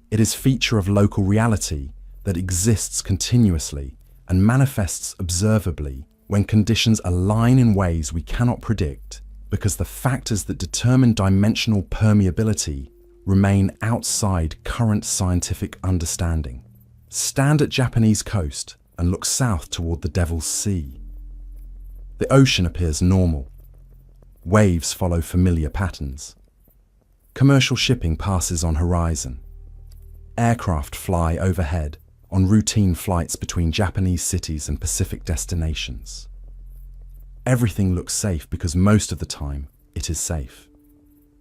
It is a feature of local reality that exists continuously and manifests observably when conditions align in ways we cannot predict, because the factors that determine dimensional permeability remain outside current scientific understanding. Stand at Japanese coast and look south toward the Devil's Sea. The ocean appears normal. Waves follow familiar patterns. Commercial shipping passes on horizon. Aircraft fly overhead on routine flights between Japanese cities and Pacific destinations. Everything looks safe because most of the time it is safe.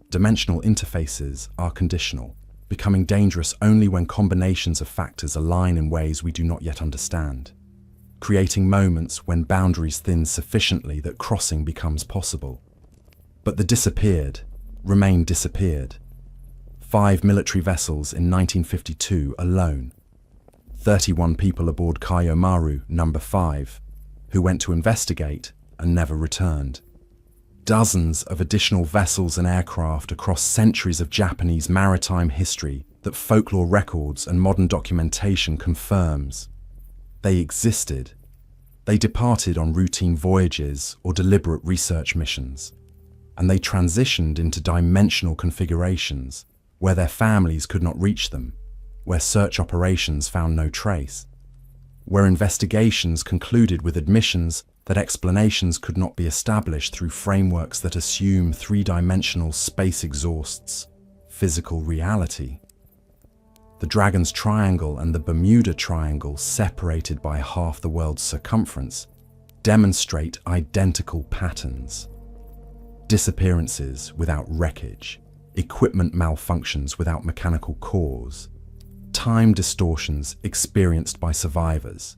Dimensional interfaces are conditional, becoming dangerous only when combinations of factors align in ways we do not yet understand, creating moments when boundaries thin sufficiently that crossing becomes possible. But the disappeared remain disappeared. 5 military vessels in 1952 alone. 31 people aboard Kaiomaru No. 5, who went to investigate and never returned. Dozens of additional vessels and aircraft across centuries of Japanese maritime history that folklore records and modern documentation confirms. They existed. They departed on routine voyages or deliberate research missions, and they transitioned into dimensional configurations where their families could not reach them, where search operations found no trace, where investigations concluded with admissions that explanations could not be established through frameworks that assume three-dimensional space exhausts physical reality. The Dragon's Triangle and the Bermuda Triangle, separated by half the world's circumference, demonstrate identical patterns. Disappearances without wreckage, equipment malfunctions without mechanical cause, time distortions experienced by survivors,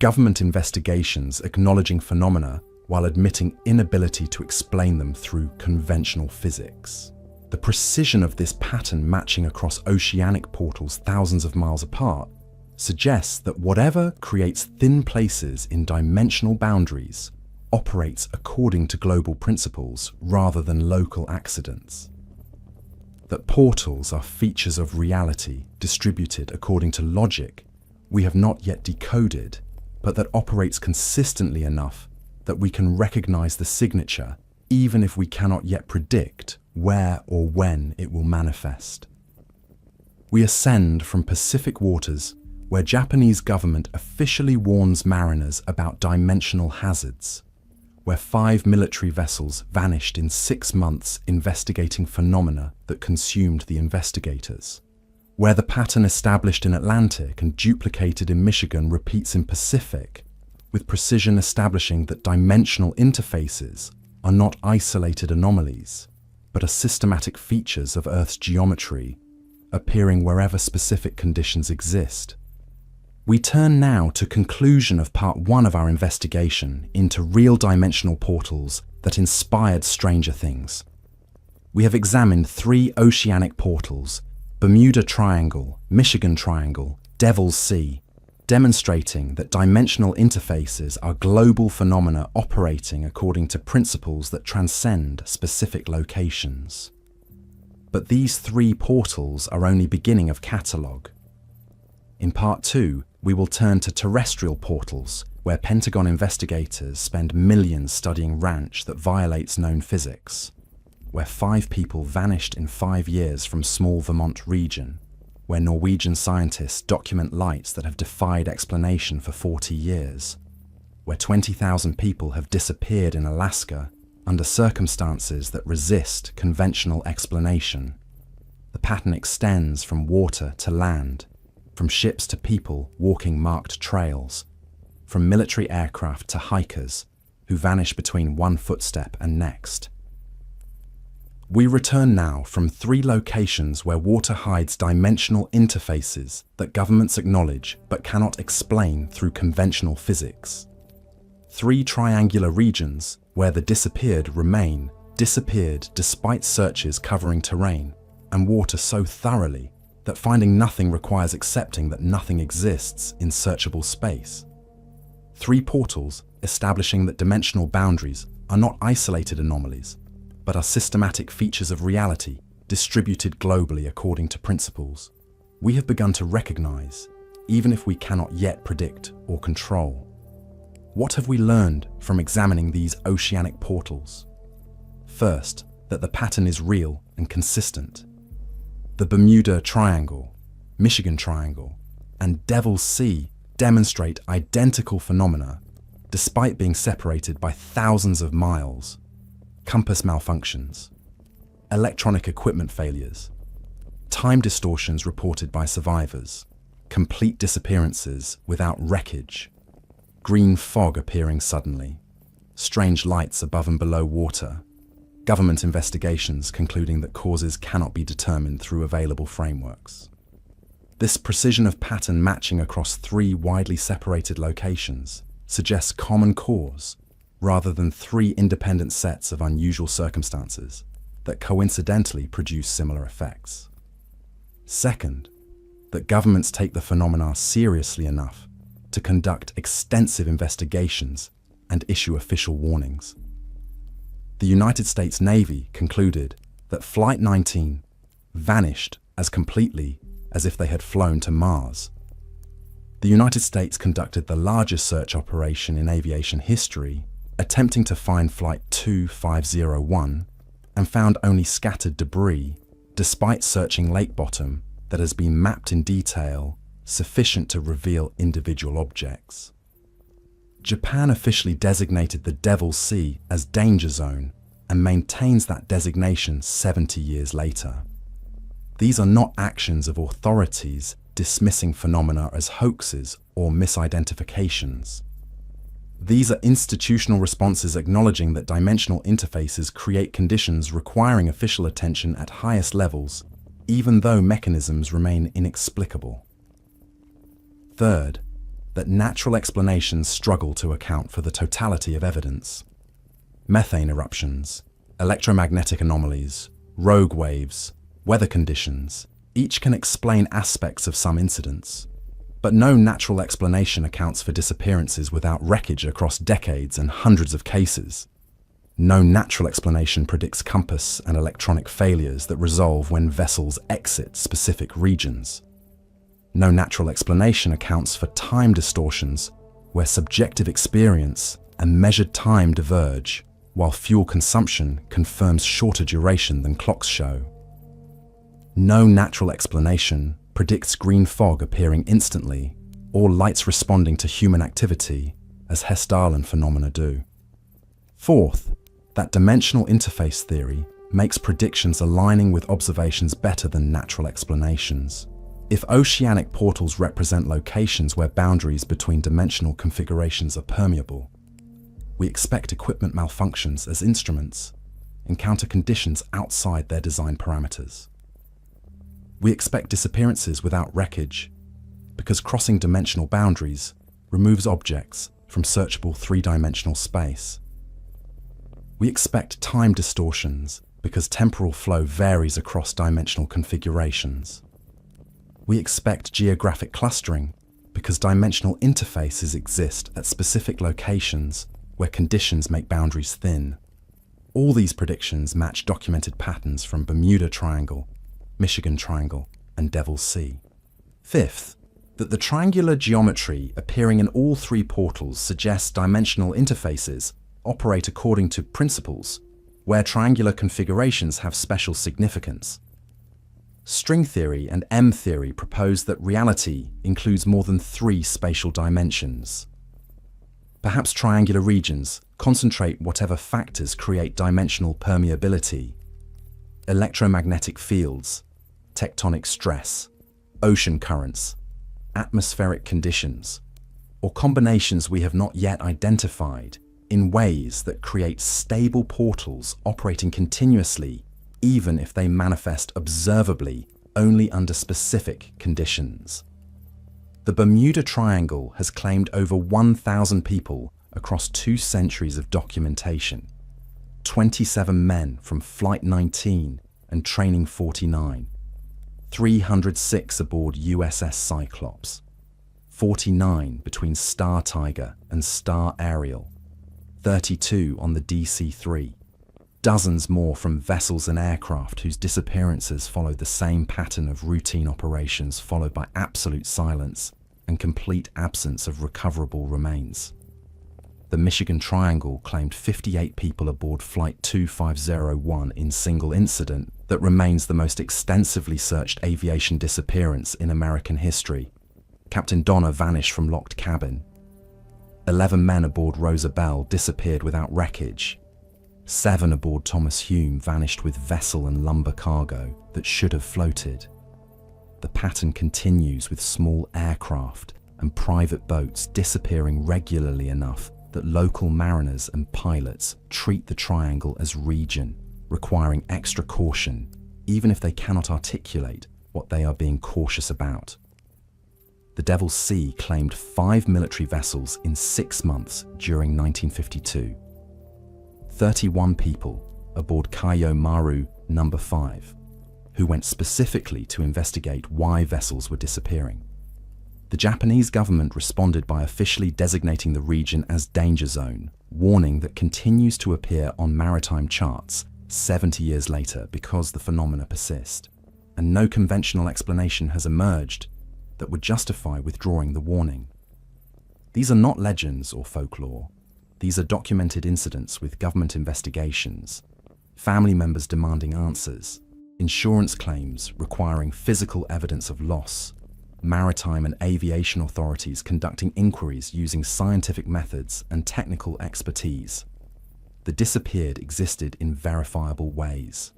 government investigations acknowledging phenomena while admitting inability to explain them through conventional physics. The precision of this pattern matching across oceanic portals thousands of miles apart suggests that whatever creates thin places in dimensional boundaries operates according to global principles rather than local accidents. That portals are features of reality distributed according to logic we have not yet decoded, but that operates consistently enough that we can recognize the signature even if we cannot yet predict where or when it will manifest. We ascend from Pacific waters, where Japanese government officially warns mariners about dimensional hazards, where 5 military vessels vanished in 6 months investigating phenomena that consumed the investigators, where the pattern established in Atlantic and duplicated in Michigan repeats in Pacific, with precision establishing that dimensional interfaces are not isolated anomalies, but are systematic features of Earth's geometry, appearing wherever specific conditions exist. We turn now to conclusion of part 1 of our investigation into real dimensional portals that inspired Stranger Things. We have examined 3 oceanic portals, Bermuda Triangle, Michigan Triangle, Devil's Sea, demonstrating that dimensional interfaces are global phenomena operating according to principles that transcend specific locations. But these 3 portals are only beginning of catalogue. In part 2, we will turn to terrestrial portals, where Pentagon investigators spend millions studying ranch that violates known physics, where 5 people vanished in 5 years from small Vermont region, where Norwegian scientists document lights that have defied explanation for 40 years, where 20,000 people have disappeared in Alaska under circumstances that resist conventional explanation. The pattern extends from water to land, from ships to people walking marked trails, from military aircraft to hikers who vanish between one footstep and next. We return now from 3 locations where water hides dimensional interfaces that governments acknowledge but cannot explain through conventional physics. 3 triangular regions where the disappeared remain disappeared despite searches covering terrain and water so thoroughly that finding nothing requires accepting that nothing exists in searchable space. 3 portals establishing that dimensional boundaries are not isolated anomalies, but are systematic features of reality distributed globally according to principles we have begun to recognize, even if we cannot yet predict or control. What have we learned from examining these oceanic portals? First, that the pattern is real and consistent. The Bermuda Triangle, Michigan Triangle, and Devil's Sea demonstrate identical phenomena despite being separated by thousands of miles. Compass malfunctions, electronic equipment failures, time distortions reported by survivors, complete disappearances without wreckage, green fog appearing suddenly, strange lights above and below water, government investigations concluding that causes cannot be determined through available frameworks. This precision of pattern matching across 3 widely separated locations suggests common cause rather than 3 independent sets of unusual circumstances that coincidentally produce similar effects. Second, that governments take the phenomena seriously enough to conduct extensive investigations and issue official warnings. The United States Navy concluded that Flight 19 vanished as completely as if they had flown to Mars. The United States conducted the largest search operation in aviation history, attempting to find Flight 2501, and found only scattered debris, despite searching lake bottom that has been mapped in detail, sufficient to reveal individual objects. Japan officially designated the Devil's Sea as danger zone and maintains that designation 70 years later. These are not actions of authorities dismissing phenomena as hoaxes or misidentifications. These are institutional responses acknowledging that dimensional interfaces create conditions requiring official attention at highest levels, even though mechanisms remain inexplicable. Third, that natural explanations struggle to account for the totality of evidence. Methane eruptions, electromagnetic anomalies, rogue waves, weather conditions, each can explain aspects of some incidents. But no natural explanation accounts for disappearances without wreckage across decades and hundreds of cases. No natural explanation predicts compass and electronic failures that resolve when vessels exit specific regions. No natural explanation accounts for time distortions where subjective experience and measured time diverge, while fuel consumption confirms shorter duration than clocks show. No natural explanation predicts green fog appearing instantly or lights responding to human activity as Hessdalen phenomena do. Fourth, that dimensional interface theory makes predictions aligning with observations better than natural explanations. If oceanic portals represent locations where boundaries between dimensional configurations are permeable, we expect equipment malfunctions as instruments encounter conditions outside their design parameters. We expect disappearances without wreckage because crossing dimensional boundaries removes objects from searchable three-dimensional space. We expect time distortions because temporal flow varies across dimensional configurations. We expect geographic clustering because dimensional interfaces exist at specific locations where conditions make boundaries thin. All these predictions match documented patterns from Bermuda Triangle, Michigan Triangle, and Devil's Sea. Fifth, that the triangular geometry appearing in all three portals suggests dimensional interfaces operate according to principles where triangular configurations have special significance. String theory and M theory propose that reality includes more than three spatial dimensions. Perhaps triangular regions concentrate whatever factors create dimensional permeability: electromagnetic fields, tectonic stress, ocean currents, atmospheric conditions, or combinations we have not yet identified in ways that create stable portals operating continuously, even if they manifest observably only under specific conditions. The Bermuda Triangle has claimed over 1,000 people across 2 centuries of documentation, 27 men from Flight 19 and Training 49, 306 aboard USS Cyclops, 49 between Star Tiger and Star Ariel, 32 on the DC-3, dozens more from vessels and aircraft whose disappearances followed the same pattern of routine operations followed by absolute silence and complete absence of recoverable remains. The Michigan Triangle claimed 58 people aboard Flight 2501 in single incident that remains the most extensively searched aviation disappearance in American history. Captain Donner vanished from locked cabin. 11 men aboard Rosa Bell disappeared without wreckage. 7 aboard Thomas Hume vanished with vessel and lumber cargo that should have floated. The pattern continues with small aircraft and private boats disappearing regularly enough that local mariners and pilots treat the triangle as region, requiring extra caution, even if they cannot articulate what they are being cautious about. The Devil's Sea claimed 5 military vessels in 6 months during 1952. 31 people aboard Kaio Maru No. 5, who went specifically to investigate why vessels were disappearing. The Japanese government responded by officially designating the region as danger zone, warning that continues to appear on maritime charts 70 years later because the phenomena persist, and no conventional explanation has emerged that would justify withdrawing the warning. These are not legends or folklore. These are documented incidents with government investigations, family members demanding answers, insurance claims requiring physical evidence of loss, maritime and aviation authorities conducting inquiries using scientific methods and technical expertise. The disappeared existed in verifiable ways: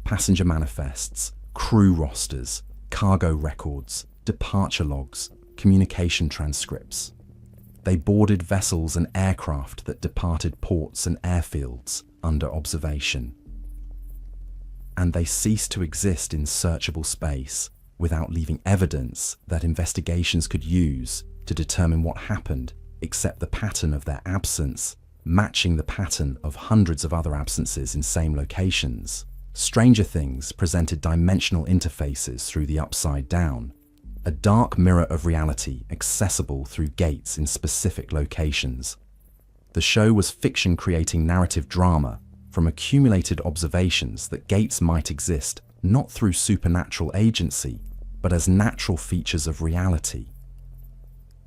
passenger manifests, crew rosters, cargo records, departure logs, communication transcripts. They boarded vessels and aircraft that departed ports and airfields under observation. And they ceased to exist in searchable space without leaving evidence that investigations could use to determine what happened, except the pattern of their absence, matching the pattern of hundreds of other absences in same locations. Stranger Things presented dimensional interfaces through the upside down, a dark mirror of reality accessible through gates in specific locations. The show was fiction creating narrative drama from accumulated observations that gates might exist not through supernatural agency, but as natural features of reality.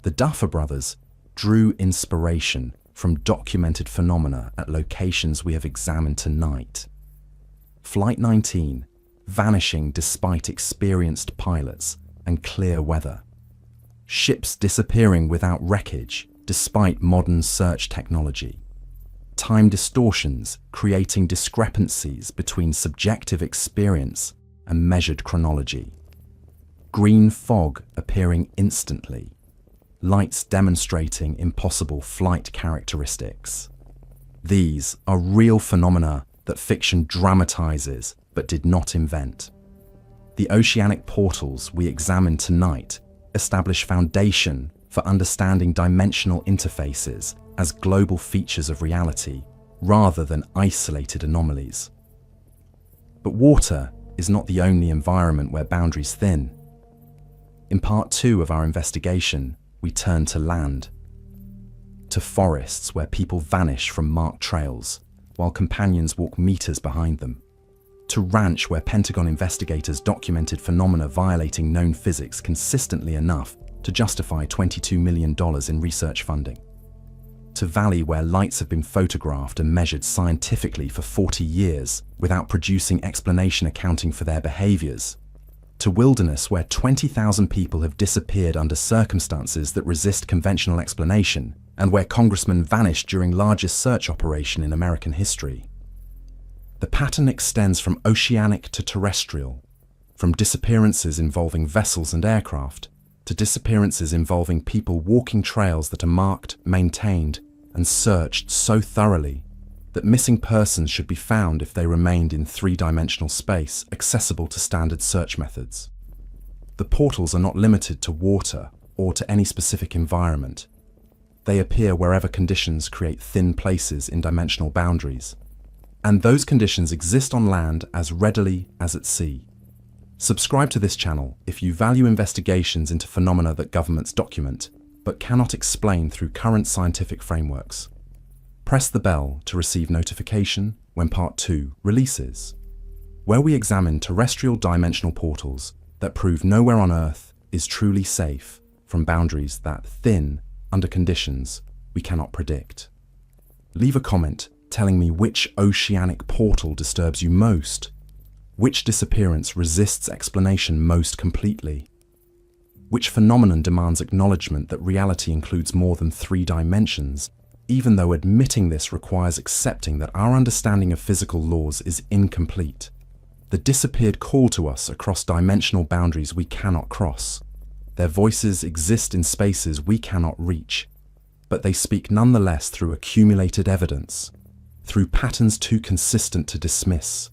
The Duffer Brothers drew inspiration from documented phenomena at locations we have examined tonight. Flight 19, vanishing despite experienced pilots and clear weather. Ships disappearing without wreckage despite modern search technology. Time distortions creating discrepancies between subjective experience and measured chronology. Green fog appearing instantly. Lights demonstrating impossible flight characteristics. These are real phenomena that fiction dramatizes but did not invent. The oceanic portals we examine tonight establish foundation for understanding dimensional interfaces as global features of reality rather than isolated anomalies. But water is not the only environment where boundaries thin. In part 2 of our investigation, we turn to land, to forests where people vanish from marked trails while companions walk meters behind them, to ranch where Pentagon investigators documented phenomena violating known physics consistently enough to justify $22 million in research funding, to valley where lights have been photographed and measured scientifically for 40 years without producing explanation accounting for their behaviors, to wilderness where 20,000 people have disappeared under circumstances that resist conventional explanation, and where congressmen vanished during largest search operation in American history. The pattern extends from oceanic to terrestrial, from disappearances involving vessels and aircraft, to disappearances involving people walking trails that are marked, maintained, and searched so thoroughly that missing persons should be found if they remained in three-dimensional space accessible to standard search methods. The portals are not limited to water or to any specific environment. They appear wherever conditions create thin places in dimensional boundaries, and those conditions exist on land as readily as at sea. Subscribe to this channel if you value investigations into phenomena that governments document but cannot explain through current scientific frameworks. Press the bell to receive notification when Part 2 releases, where we examine terrestrial dimensional portals that prove nowhere on Earth is truly safe from boundaries that thin under conditions we cannot predict. Leave a comment telling me which oceanic portal disturbs you most, which disappearance resists explanation most completely, which phenomenon demands acknowledgement that reality includes more than 3 dimensions, even though admitting this requires accepting that our understanding of physical laws is incomplete. The disappeared call to us across dimensional boundaries we cannot cross. Their voices exist in spaces we cannot reach, but they speak nonetheless through accumulated evidence, through patterns too consistent to dismiss,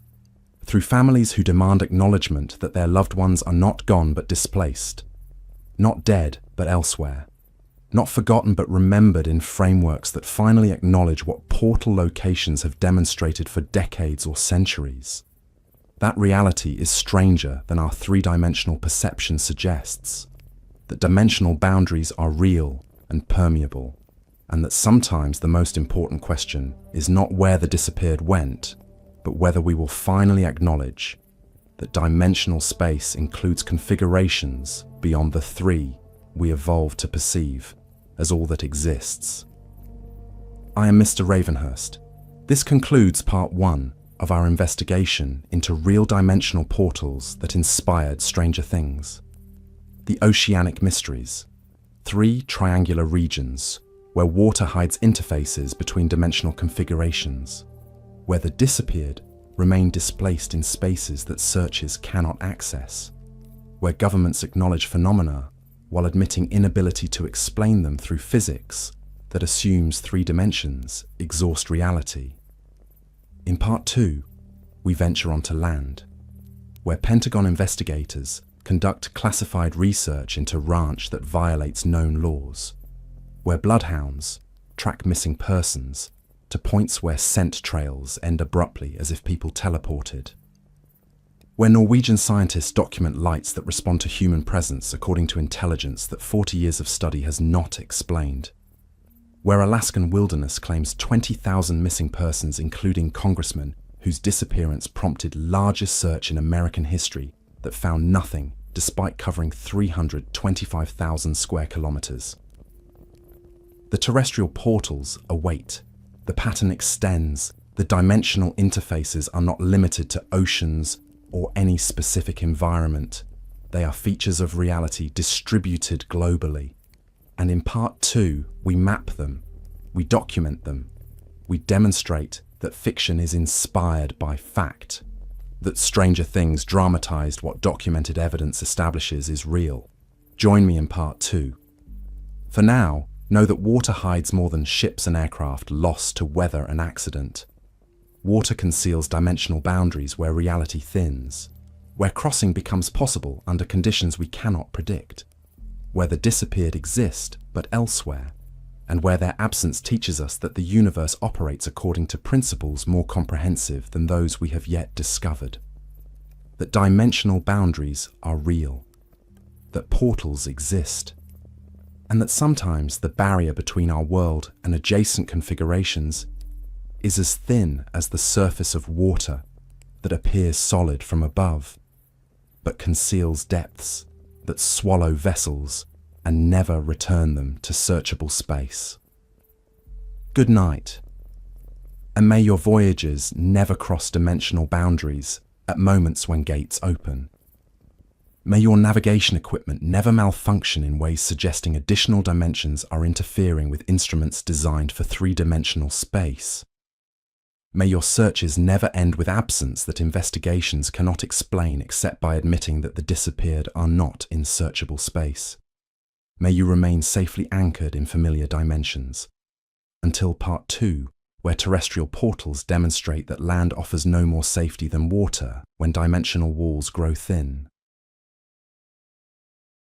through families who demand acknowledgement that their loved ones are not gone but displaced, not dead but elsewhere, not forgotten but remembered in frameworks that finally acknowledge what portal locations have demonstrated for decades or centuries. That reality is stranger than our three-dimensional perception suggests, that dimensional boundaries are real and permeable, and that sometimes the most important question is not where the disappeared went, but whether we will finally acknowledge that dimensional space includes configurations beyond the 3 we evolved to perceive as all that exists. I am Mr. Ravenhurst. This concludes part 1 of our investigation into real dimensional portals that inspired Stranger Things. The Oceanic Mysteries, 3 triangular regions where water hides interfaces between dimensional configurations, where the disappeared remain displaced in spaces that searches cannot access, where governments acknowledge phenomena while admitting inability to explain them through physics that assumes 3 dimensions exhaust reality. In part 2, we venture onto land, where Pentagon investigators conduct classified research into ranch that violates known laws, where bloodhounds track missing persons to points where scent trails end abruptly as if people teleported, where Norwegian scientists document lights that respond to human presence according to intelligence that 40 years of study has not explained, where Alaskan wilderness claims 20,000 missing persons, including congressmen whose disappearance prompted largest search in American history that found nothing despite covering 325,000 square kilometers. The terrestrial portals await. The pattern extends. The dimensional interfaces are not limited to oceans or any specific environment. They are features of reality distributed globally. And in part 2, we map them, we document them, we demonstrate that fiction is inspired by fact, that Stranger Things dramatized what documented evidence establishes is real. Join me in part 2. For now, know that water hides more than ships and aircraft lost to weather and accident. Water conceals dimensional boundaries where reality thins, where crossing becomes possible under conditions we cannot predict, where the disappeared exist but elsewhere, and where their absence teaches us that the universe operates according to principles more comprehensive than those we have yet discovered. That dimensional boundaries are real, that portals exist, and that sometimes the barrier between our world and adjacent configurations is as thin as the surface of water that appears solid from above, but conceals depths that swallow vessels and never return them to searchable space. Good night, and may your voyages never cross dimensional boundaries at moments when gates open. May your navigation equipment never malfunction in ways suggesting additional dimensions are interfering with instruments designed for three-dimensional space. May your searches never end with absence that investigations cannot explain except by admitting that the disappeared are not in searchable space. May you remain safely anchored in familiar dimensions. Until part 2, where terrestrial portals demonstrate that land offers no more safety than water when dimensional walls grow thin.